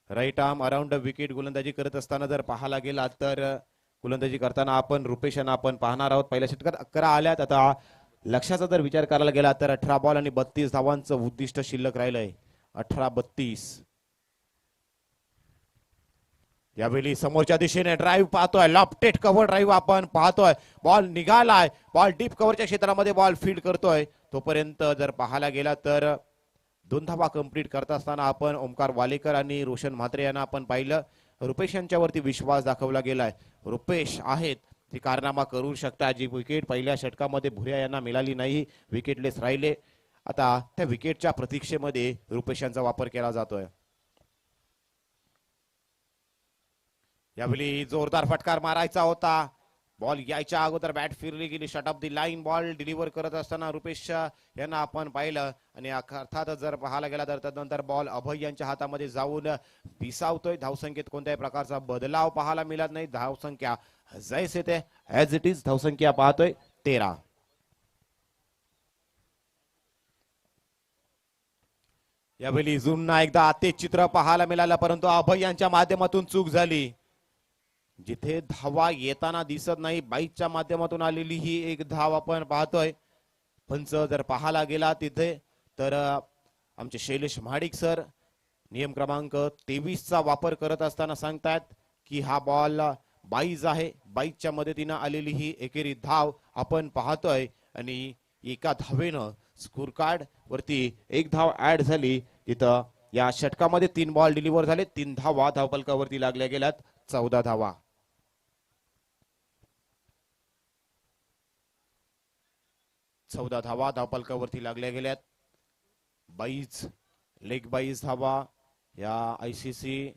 राईट आर्म अराउंड विकेट गोलंदाजी करत असताना जर पाहायला गेला तर गोलंदाजी करताना आपण रुपेश यांना आपण पाहणार आहोत. पहिल्या षटकात 11 आल्यात. आता लक्षाचा जर विचार करायला गेला तर 18 बॉल आणि 32 धावांचं उद्दिष्ट शिल्लक राहिलंय. 18-32. यावेळी समोरच्या दिशेने ड्राईव्ह पाहतोय, लॉफ्टेड कव्हर ड्राईव्ह आपण पाहतोय. बॉल निघालाय, बॉल डीप कव्हरच्या क्षेत्रामध्ये बॉल फील्ड करतोय. तोपर्यंत जर पाहायला गेला तर 2 धावा कंप्लीट करत असताना आपण ओमकार वालेकर आणि रोशन म्हात्रे यांना आपण पाहिलं. रुपेश यांच्यावरती विश्वास दाखवला गेलाय. रुपेश आहेत ते कारनामा करू शकतात. जी विकेट पहिल्या षटकामध्ये भुरिया यांना मिळाली नाही, विकेटलेस राहिले. आता त्या विकेटच्या प्रतीक्षेमध्ये रुपेश यांचा वापर केला जातोय. यावेळी जोरदार फटकार मारायचा होता. बॉल यायच्या अगोदर बॅट फिरली गेली, shut off the line. Ball deliver करत असताना रुपेश यांना आपण पाहिलं. आणि अर्थातच जर पाहायला गेला तर त्यानंतर बॉल अभय यांच्या हातामध्ये जाऊन विसावतोय. धावसंख्येत कोणत्याही प्रकारचा बदलाव पाहायला मिळत नाही. धावसंख्या जैसे ते ऍज इट इज धावसंख्या पाहतोय 13. यावेळी जुन्ना एकदा तेच चित्र पाहायला मिळालं, परंतु अभय यांच्या माध्यमातून चूक झाली. जिथे धावा येताना दिसत नाही, बाईकच्या माध्यमातून आलेली ही एक धाव आपण पाहतोय. पंच जर पाहायला गेला तिथे तर आमचे शैलेश महाडिक सर नियम क्रमांक 23 चा वापर करत असताना सांगतात की हा बॉल 22 आहे. 22 च्या मदतीने आलेली ही एकेरी धाव आपण पाहतोय. आणि एका धावेनं स्कोर कार्ड वरती एक धाव ऍड झाली. तिथं या षटकामध्ये 3 बॉल डिलिव्हर झाले, 3 धावा धावफलकावरती लागल्या गेल्यात, 14 धावा. 14 धावा धावफलकावरती लागल्या गेल्यात. 22 लेग 22 धावा या ICC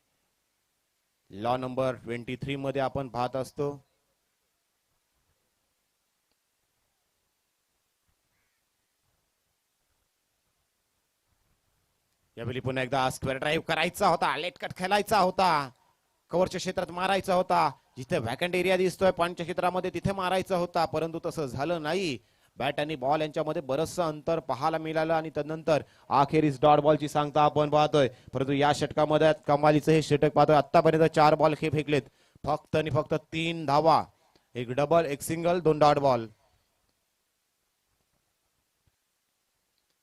लॉ नंबर 23 मध्ये आपण पाहत असतो. यावेळी पुन्हा एकदा स्क्वेअर ड्राईव्ह करायचा होता, लेट कट खेळायचा होता, कव्हरच्या क्षेत्रात मारायचा होता, जिथे व्हॅकंट एरिया दिसतोय पॉईंटच्या क्षेत्रामध्ये तिथे मारायचा होता, परंतु तसं झालं नाही. बॅट आणि बॉल यांच्यामध्ये बरचसं अंतर पाहायला मिळालं आणि त्यानंतर अखेरीस डॉट बॉलची सांगता आपण पाहतोय. परंतु या षटकामध्ये कमालीचं हे षटक पाहतोय. आतापर्यंत 4 बॉल हे फेकलेत, फक्त आणि फक्त 3 धावा, 1 डबल 1 सिंगल 2 डॉट बॉल.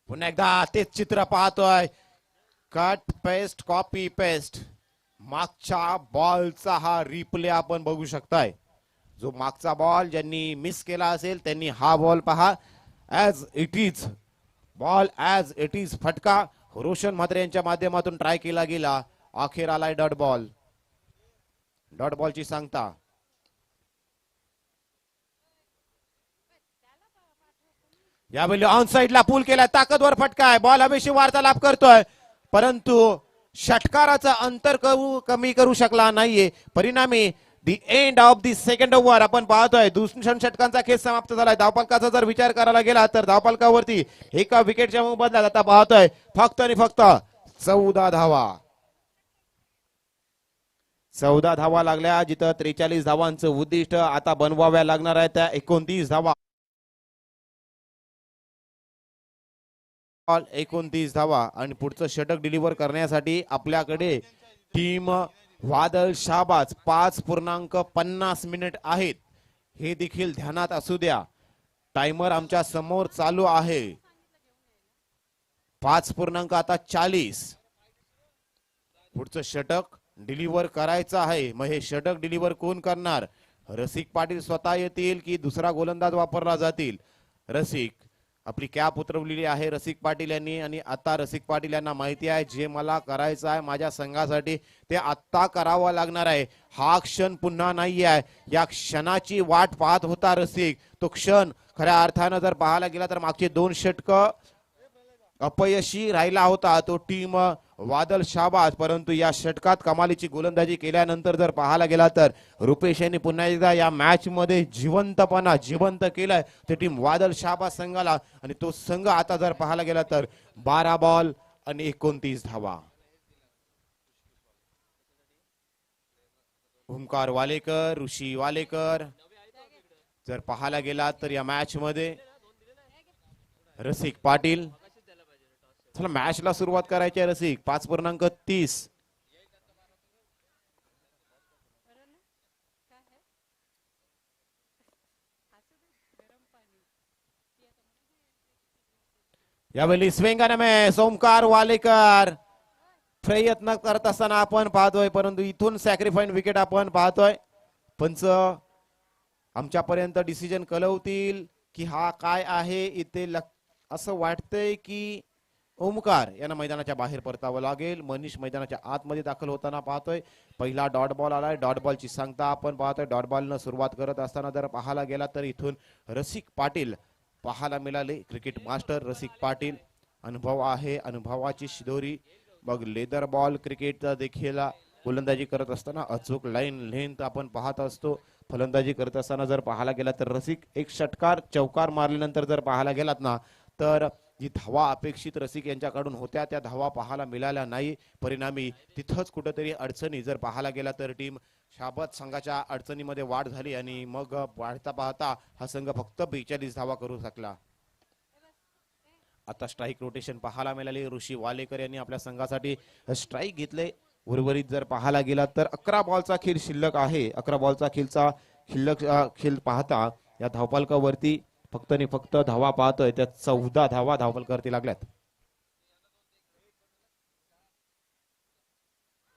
पुन्हा एकदा तेच चित्र पाहतोय, कट पेस्ट कॉपी पेस्ट. मागच्या बॉलचा हा रिप्ले आपण बघू शकताय. जो मागचा बॉल ज्यांनी मिस केला असेल त्यांनी हा बॉल पहा, as it is ball as it is. फटका रोशन म्हात्रे यांच्या माध्यमातून ट्राय केला गेला, अखेर आलाय डॉट बॉल. डॉट बॉलची सांगता. यावेळी ऑन साइडला पूल केलाय, ताकदवर फटका आहे, बॉल हवेशी वार्तालाप करतोय, परंतु षटकाराचं अंतर कमी करू शकला नाहीये. परिणामी the end of the second over आपण पाहतोय. दुसऱ्या षटकांचा खेळ समाप्त झालाय. धावफलकाचा जर विचार करायला गेला तर धावफलकावरती एका विकेटच्या मोबदल्यात आता पाहतोय फक्त आणि फक्त 14 धावा. 14 धावा लागल्या, जिथं 43 धावांचं उद्दिष्ट आता बनवाव्या लागणार आहे त्या 29 धावा. 29 धावा आणि पुढचं षटक डिलिव्हर करण्यासाठी आपल्याकडे टीम वादळ शाहबाज 5.50 मिनिट आहेत. हे देखील ध्यानात असू द्या. टाइमर आमच्या समोर चालू आहे. 5.40 पुढचं षटक डिलिव्हर करायचं आहे. मग हे षटक डिलिव्हर कोण करणार? रसिक पाटील स्वतः येतील की दुसरा गोलंदाज वापरला जातील? रसिक आपली कॅप उतरवलेली आहे रसिक पाटील यांनी, आणि आता रसिक पाटील यांना माहिती आहे जे मला करायचं आहे माझ्या संघासाठी ते आत्ता करावं लागणार आहे. हा क्षण पुन्हा नाही आहे. या क्षणाची वाट पाहत होता रसिक. तो क्षण खऱ्या अर्थानं जर पाहायला गेला तर मागचे 2 षटक अपयशी राहिला होता तो टीम वादळ शाहबाज. परंतु या षटकात कमालीची गोलंदाजी केल्यानंतर जर पाहायला गेला तर रुपेश यांनी पुन्हा एकदा या मॅच मध्ये जिवंत केलाय ते टीम वादळ शाहबाज संघाला. आणि तो संघ आता जर पाहायला गेला तर 12 बॉल आणि 29 धावा. ओमकार वालेकर, ऋषी वालेकर जर पाहायला गेला तर या मॅच मध्ये रसिक पाटील. चला मॅचला सुरुवात करायची आहे रसिक. 5.30 यावेळी स्विंग ओमकार वालेकर प्रयत्न करत असताना आपण पाहतोय, परंतु इथून सॅक्रिफाईड विकेट आपण पाहतोय. पंच आमच्यापर्यंत डिसिजन कळवतील की हा काय आहे. इथे असं वाटतंय की ओमकार यांना मैदानाच्या बाहेर परतावं लागेल. मनीष मैदानाच्या आतमध्ये दाखल होताना पाहतोय. पहिला डॉट बॉल आलाय. डॉट बॉलची सांगता आपण पाहतोय. डॉट बॉलनं सुरुवात करत असताना जर पाहायला गेला तर इथून रसिक पाटील पाहायला मिळाले. क्रिकेट मास्टर रसिक पाटील. अनुभव आहे, अनुभवाची शिदोरी. मग लेदर बॉल क्रिकेटचा देखील गोलंदाजी करत असताना अचूक लाईन लेंथ आपण पाहत असतो. फलंदाजी करत असताना जर पाहायला गेला तर रसिक एक षटकार चौकार मारल्यानंतर जर पाहायला गेलात ना तर जी धावा अपेक्षित रसिक यांच्याकडून होत्या त्या धावा पाहायला मिळाल्या नाही. परिणामी तिथंच कुठेतरी अडचणी जर पाहायला गेला तर टीम शाहबाज संघाच्या अडचणीमध्ये वाढ झाली आणि मग वाढता पाहता हा संघ फक्त 42 धावा करू शकला. आता स्ट्राईक रोटेशन पाहायला मिळाले. ऋषी वालेकर यांनी आपल्या संघासाठी स्ट्राईक घेतले. उर्वरित जर पाहायला गेला तर 11 बॉलचा खेळ शिल्लक आहे. 11 बॉलचा खेळ पाहता या धावफलकावरती फक्त आणि फक्त धावा पाहतोय त्या 14 धावा धावफलकावरती लागल्यात.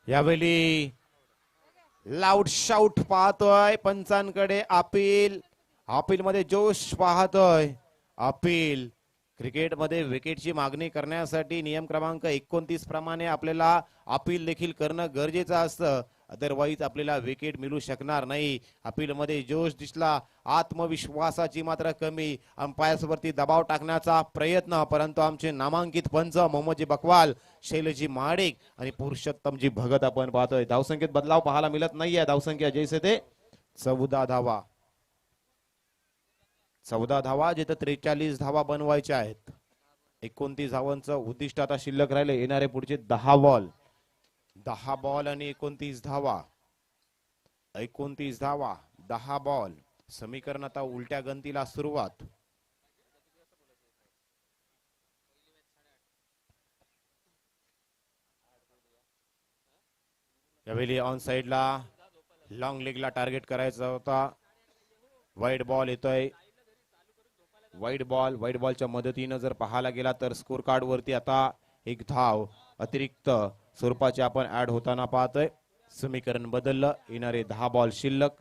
यावेळी लाऊड शाऊट पाहतोय पंचांकडे. अपील मध्ये जोश पाहतोय. अपील क्रिकेटमध्ये विकेटची मागणी करण्यासाठी नियम क्रमांक 29 प्रमाणे आपल्याला अपील देखील करणं गरजेचं असतं. अदरवाईज आपल्याला विकेट मिळू शकणार नाही. अपीलमध्ये जोश दिसला, आत्मविश्वासाची मात्र कमी. अंपायर्स वरती दबाव टाकण्याचा प्रयत्न, परंतु आमचे नामांकित पंच मोहम्मदजी बकवाल, शैलजी महाडिक आणि पुरुषोत्तमजी भगत आपण पाहतोय. धावसंख्येत बदलाव पाहायला मिळत नाहीये. धावसंख्या जैसे ते 14 धावा. 14 धावा जिथे 43 धावा बनवायच्या आहेत. 29 धावांचं उद्दिष्ट आता शिल्लक राहिले. येणारे पुढचे 10 बॉल आणि 29 धावा. 29 धावा, 10 बॉल. समीकरण आता उलट्या गंतीला सुरुवात. यावेळी ऑन साइडला लॉंग लेगला टार्गेट करायचा होता. वाईड बॉल येतोय. वाईड बॉलच्या मदतीनं जर पाहायला गेला तर स्कोर कार्ड वरती आता एक धाव अतिरिक्त स्वरूपाचे आपण ऍड होताना पाहतोय. समीकरण बदललं. येणारे 10 बॉल शिल्लक.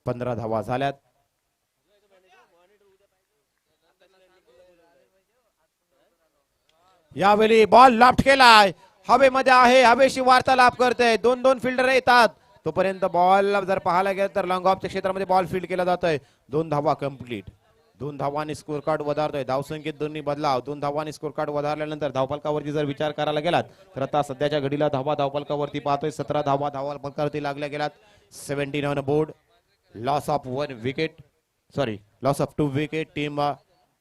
15 धावा झाल्यात. यावेळी बॉल लॉफ्ट केलाय. हवेमध्ये आहे, हवेशी वार्तालाप करतोय. 2 फिल्डर येतात. तोपर्यंत बॉल जर पाहायला गेलं तर लॉंग ऑफच्या क्षेत्रामध्ये बॉल फील्ड केला जातोय. 2 धावा कंप्लीट. 2 धावांनी स्कोर कार्ड वधारतोय. धावसंख्येत दोन्ही बदलाव. 2 धावांनी स्कोर कार्ड वधारल्यानंतर धावफलकावरती जर विचार करायला गेलात तर आता सध्याच्या घडीला धावा धावफलकावरती पाहतोय. 17 धावा धावफलकावरती लागल्या गेल्यात. 17 on board. Loss of 1 wicket, loss of 2 wicket. Team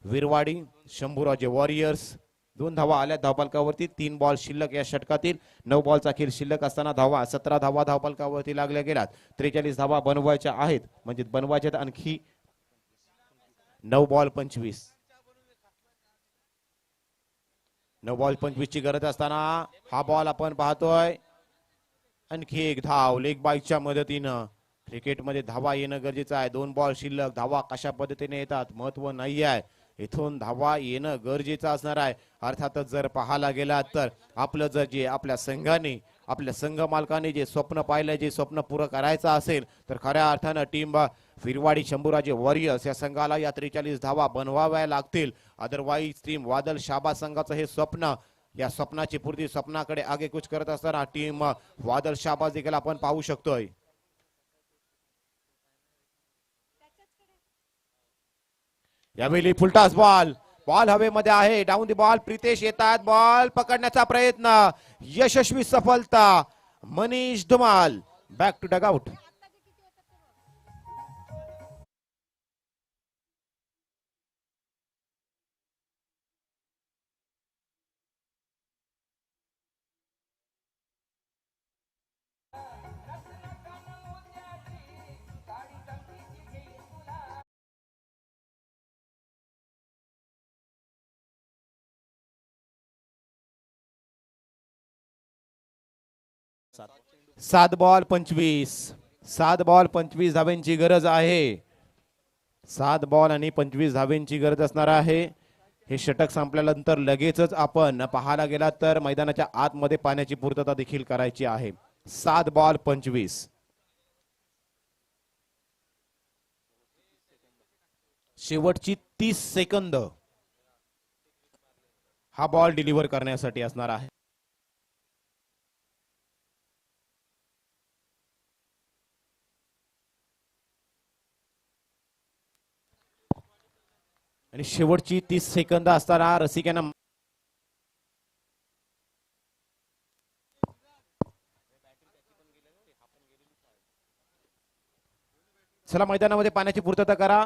Virwadi Shambhuraje warriors. 2 धावा आल्या धावफलकावरती. 3 बॉल शिल्लक या षटकातील. 9 बॉलचा खेळ शिल्लक असताना 17 धावा धावफलकावरती लागल्या गेल्यात. 43 धावा बनवायच्या आहेत, म्हणजे बनवायच्या आणखी 9 बॉल 25. 9 बॉल 25 ची गरज असताना हा बॉल आपण पाहतोय. आणखी एक धाव लेग बाईकच्या मदतीनं. क्रिकेटमध्ये धावा येणं गरजेचं आहे. 2 बॉल शिल्लक. धावा कशा पद्धतीने येतात महत्व नाही आहे. इथून धावा येणं गरजेचं असणार आहे. अर्थातच जर पाहायला गेला तर आपलं जर जे आपल्या संघाने, आपल्या संघ मालकाने जे स्वप्न पाहिलं, जे स्वप्न पुरं करायचं असेल तर खऱ्या अर्थानं टीम विरवाडी शंभूराजे वॉरियर्स या संघाला या 43 धावा बनवाव्या लागतील. अदरवाईज टीम वादल शाबा संघाचं हे स्वप्न, या स्वप्नाची पूर्ती, स्वप्नाकडे आगेकूच करत असताना टीम वादल शाबाज देखील आपण पाहू शकतोय. यावेळी फुलटास बॉल हवेमध्ये आहे. Down the ball. प्रितेश येतात. बॉल पकडण्याचा प्रयत्न. यशस्वी सफलता. Manish Dhumal back to dugout. सात बॉल 25 धाव्यांची गरज आहे. 7 बॉल आणि 25 धाव्यांची गरज असणार आहे. हे षटक संपल्यानंतर लगेचच आपण पाहायला गेला तर मैदानाच्या आतमध्ये पाण्याची पूर्तता देखील करायची आहे. 7 बॉल 25. शेवटची 30 सेकंद हा बॉल डिलिव्हर करण्यासाठी असणार आहे. आणि शेवटची 30 सेकंद असताना रसिकांना चला मैदानामध्ये पाण्याची पूर्तता करा.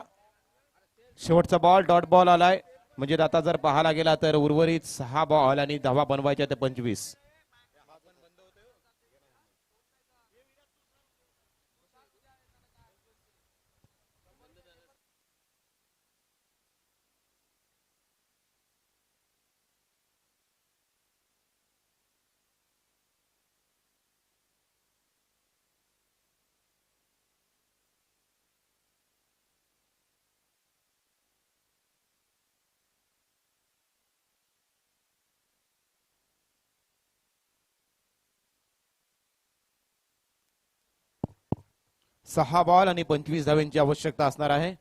शेवटचा बॉल डॉट बॉल आलाय, म्हणजे आता जर पाहायला गेला तर उर्वरित 6 बॉल आणि धावा बनवायच्या ते 25. सहा बॉल आणि 25 धाव्यांची आवश्यकता असणार आहे.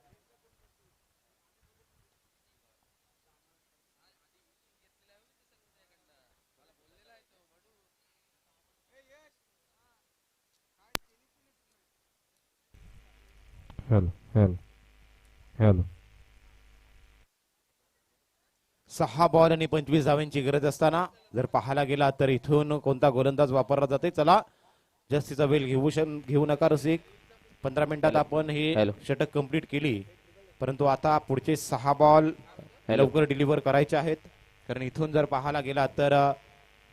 हॅलो हॅलो हॅलो 6 बॉल आणि 25 धावांची गरज असताना जर पाहायला गेला तर इथून कोणता गोलंदाज वापरला जाते. चला जास्तीचा वेळ घेऊ नका रसिक. 15 मिनिटात आपण ही हॅलो. षटक कंप्लीट केली, परंतु आता पुढचे 6 बॉल हॅलो. लवकर डिलिव्हर करायचे आहेत. कारण इथून जर पाहायला गेला तर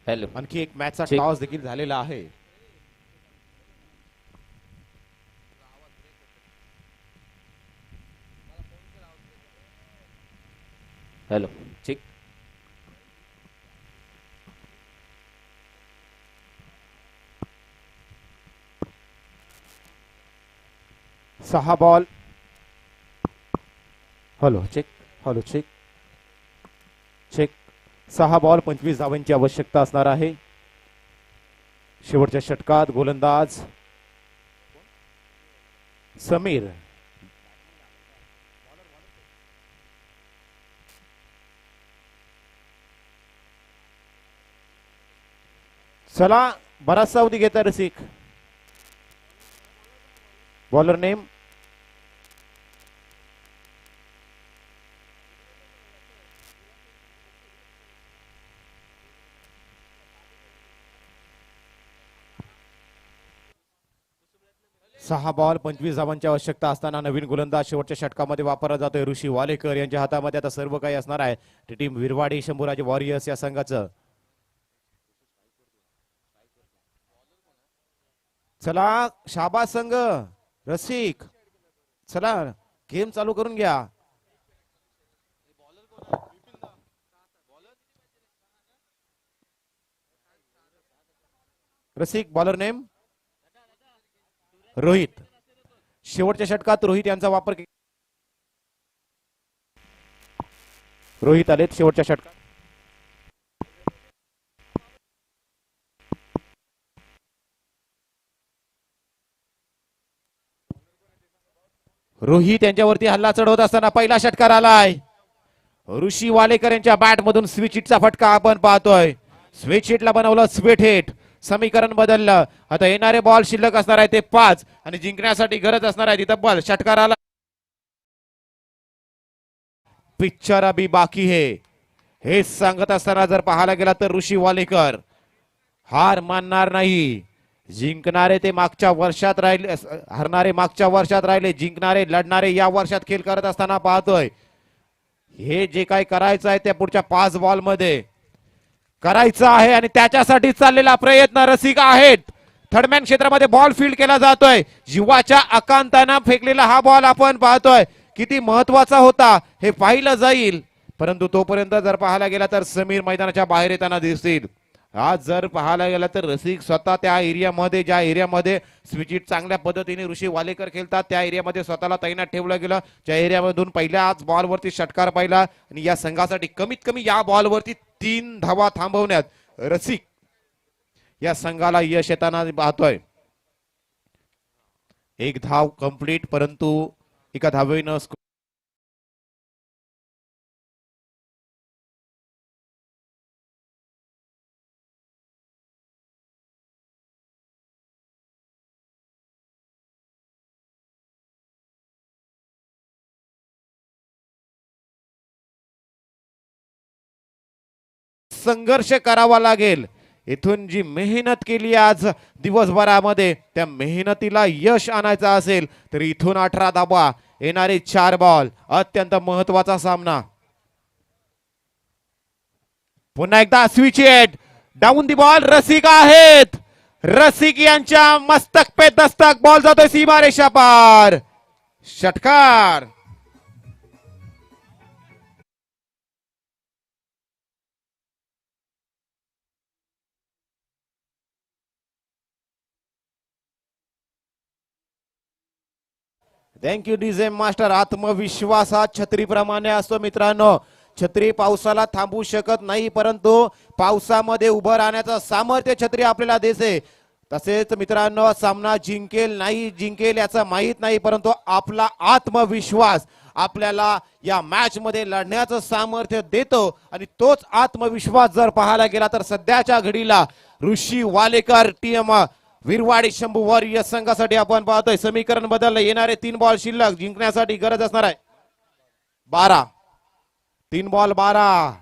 हॅलो. आणखी एक मॅचचा ठीक. टॉस देखील झालेला आहे. हॅलो. ठीक. 6 ball. Hello check. Hello check check. 6 ball 25 धावांची आवश्यकता असणार आहे. शेवटच्या षटकात गोलंदाज समीर. चला बराचसा अवधी घेता रसिक. बॉलर नेम सहा बॉल 25 धावांची आवश्यकता असताना नवीन गोलंदाज शेवटच्या षटकामध्ये वापरला जातोय ऋषी वालेकर. यांच्या हातामध्ये आता सर्व काही असणार आहे. टीम विरवाडी शंभूराजे वॉरियर्स या संघाचं. चला शाबास संघ रसिक, चला गेम चालू करून घ्या. रसिक बॉलर नेम रोहित. शेवटच्या षटकात रोहित यांचा वापर रोहित आलेत शेवटच्या षटकात. रोहित यांच्यावरती हल्ला चढवत असताना पहिला षटकार आलाय. ऋषी वालेकर यांच्या बॅट मधून स्विच हिटचा फटका आपण पाहतोय. स्विच हिटला बनवलं स्वीट हिट. समीकरण बदललं. आता येणारे बॉल शिल्लक असणार आहे ते 5 आणि जिंकण्यासाठी गरज असणार आहे ती तब्बल. षटकार आला. पिक्चर अभी बाकी है हे सांगत असताना जर पाहायला गेला तर ऋषी वालेकर हार मानणार नाही. जिंकणारे ते मागच्या वर्षात राहिले, हरणारे मागच्या वर्षात राहिले, जिंकणारे लढणारे या वर्षात खेळ करत असताना पाहतोय. हे जे काही करायचं आहे त्या पुढच्या 5 बॉल मध्ये करायचं आहे आणि त्याच्यासाठी चाललेला प्रयत्न रसिक आहेत. थर्डमॅन क्षेत्रामध्ये बॉल फील्ड केला जातोय. जीवाच्या आकांतानं फेकलेला हा बॉल आपण पाहतोय. किती महत्वाचा होता हे पाहिलं जाईल, परंतु तोपर्यंत जर पाहायला गेला तर समीर मैदानाच्या बाहेर येताना दिसतील. आज जर पाहायला गेला तर रसिक स्वतः त्या एरियामध्ये, ज्या एरियामध्ये स्विचिट चांगल्या पद्धतीने ऋषी वालेकर खेळतात त्या एरियामध्ये स्वतःला तैनात ठेवलं गेलं. त्या एरियामधून पहिल्याच बॉलवरती षटकार पाहिला आणि या संघासाठी कमीत कमी या बॉलवरती 3 धावा थांबवण्यात रसिक या संघाला यश येताना पाहतोय. 1 धाव कंप्लीट, परंतु एका धावेनं संघर्ष करावा लागेल. इथून जी मेहनत केली आज दिवसभरामध्ये त्या मेहनतीला यश आणायचं असेल तर इथून 18 धावा, येणारे 4 बॉल, अत्यंत महत्वाचा सामना. पुन्हा एकदा switch hit, down the ball. रसिक आहेत. रसिक यांच्या मस्तक पे दस्तक. बॉल जातोय सीमारेषा पार. षटकार. Thank you DJ master. आत्मविश्वास हा छत्रीप्रमाणे असतो मित्रांनो. छत्री पावसाला थांबवू शकत नाही, परंतु पावसामध्ये उभं राहण्याचं सामर्थ्य छत्री आपल्याला देते. तसेच मित्रांनो, सामना जिंकेल नाही जिंकेल याचं माहित नाही, परंतु आपला आत्मविश्वास आपल्याला या मॅच मध्ये लढण्याचं सामर्थ्य देतो. आणि तोच आत्मविश्वास जर पाहायला गेला तर सध्याच्या घडीला ऋषी वालेकर टीम विरवाडी शंभू वॉरियर्स संघासाठी आपण पाहतोय समीकरण बदललं. येणारे 3 बॉल शिल्लक, जिंकण्यासाठी गरज असणार आहे 12. 3 बॉल 12.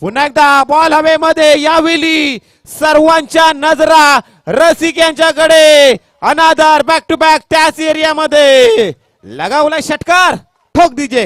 पुन्हा एकदा बॉल हवेमध्ये. यावेळी सर्वांच्या नजरा रसिक यांच्याकडे. अनादर बॅक टू बॅक त्याच एरियामध्ये लगावला षटकार. ठोक दीजिए.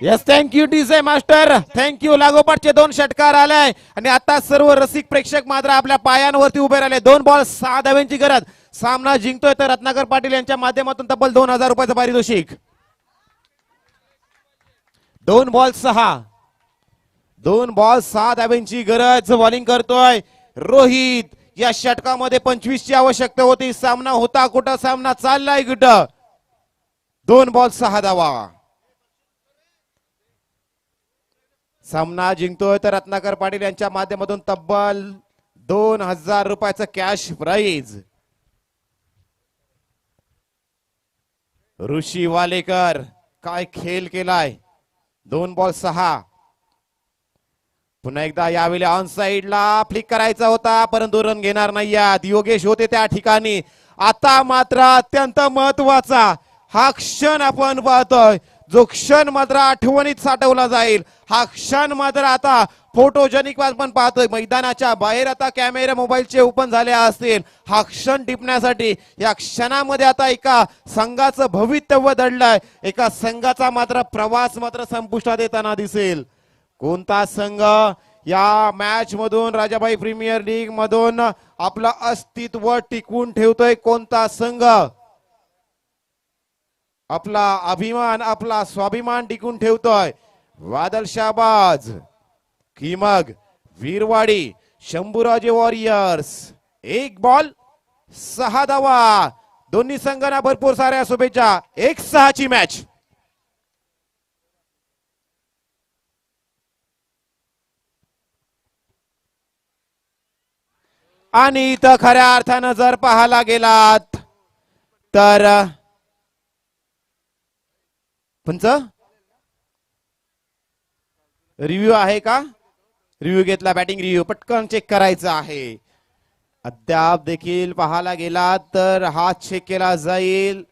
Yes, thank you DJ master, thank you. लागोपाठचे 2 षटकार आलाय आणि आता सर्व रसिक प्रेक्षक मात्र आपल्या पायांवरती उभे राहिले. 2 बॉल 6 धाव्यांची गरज. सामना जिंकतोय तर रत्नाकर पाटील यांच्या माध्यमातून तब्बल 2000 रुपयाचं पारितोषिक. 2 बॉल 6. 2 बॉल 6 धाव्यांची गरज. बॉलिंग करतोय रोहित. या षटकामध्ये 25 ची आवश्यकता होती. सामना होता कुठं, सामना चाललाय कुठं. 2 बॉल 6 धावा. सामना जिंकतोय तर रत्नाकर पाटील यांच्या माध्यमातून तब्बल 2000 रुपयाचं कॅश प्राइज. ऋषी वालेकर काय खेळ केलाय. 2 बॉल 6. पुन्हा एकदा यावेळी ऑन साइडला फ्लिक करायचा होता परंतु रन घेणार नाही. योगेश होते त्या ठिकाणी. आता मात्र अत्यंत महत्वाचा हा क्षण आपण पाहतोय, जो क्षण मात्र आठवणीत साठवला जाईल. हा क्षण मात्र आता फोटोजेनिक आपण पाहतोय. मैदानाच्या बाहेर आता कॅमेरा मोबाईलचे ओपन झाले असतील. हा क्षण टिपण्यासाठी या क्षणामध्ये आता एका संघाचं भवितव्य दडलंय. एका संघाचा मात्र प्रवास मात्र संपुष्टात येताना दिसेल. कोणता संघ या मॅच मधून, राजाभाई प्रीमियर लीग मधून आपलं अस्तित्व टिकवून ठेवतोय. कोणता संघ आपला अभिमान, आपला स्वाभिमान टिकून ठेवतोय. वादळ शाहबाज की मग वीरवाडी शंभूराजे वॉरियर्स. 1 बॉल 6 धावा. दोन्ही संघांना भरपूर साऱ्या शुभेच्छा. 1-6 ची मॅच. आणि इथं खऱ्या अर्थानं जर पाहायला गेलात तर पंच रिव्ह्यू आहे का? रिव्ह्यू घेतला. बॅटिंग रिव्ह्यू पटकन चेक करायचा आहे. अद्याप देखील पाहायला गेला तर हा चेक केला जाईल.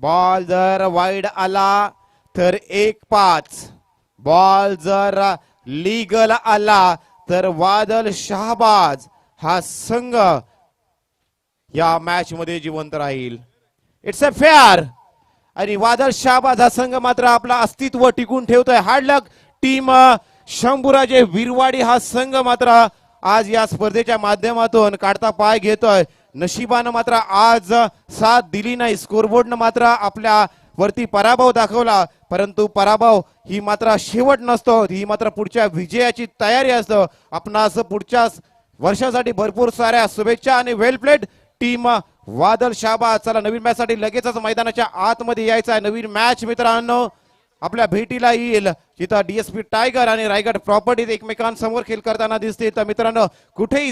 बॉल जर वाईड आला तर 1-5. बॉल जर लीगल आला तर वादळ शाहबाज हा संघ या मॅच मध्ये जिवंत राहील. It's a fair. आणि वादळ शाहबाज हा संघ मात्र आपला अस्तित्व टिकून ठेवतोय. हार्ड लक टीम शंभूराजे विरवाडी हा संघ मात्र आज या स्पर्धेच्या माध्यमातून काढता पाय घेतोय. नशिबानं मात्र आज साथ दिली नाही. स्कोरबोर्डनं मात्र आपल्या वरती पराभव दाखवला, परंतु पराभव ही मात्र शेवट नसतो. ही मात्र पुढच्या विजयाची तयारी असतं. आपणास पुढच्या वर्षासाठी भरपूर साऱ्या शुभेच्छा आणि वेल प्लेड टीम वादळ शाहबाज. चला नवीन मॅच साठी लगेचच मैदानाच्या आतमध्ये यायचं आहे. नवीन मॅच मित्रांनो आपल्या भेटीला येईल जिथं डीएसपी टायगर आणि रायगड प्रॉपर्टीज एकमेकांसमोर खेळ करताना दिसतील. तर मित्रांनो कुठेही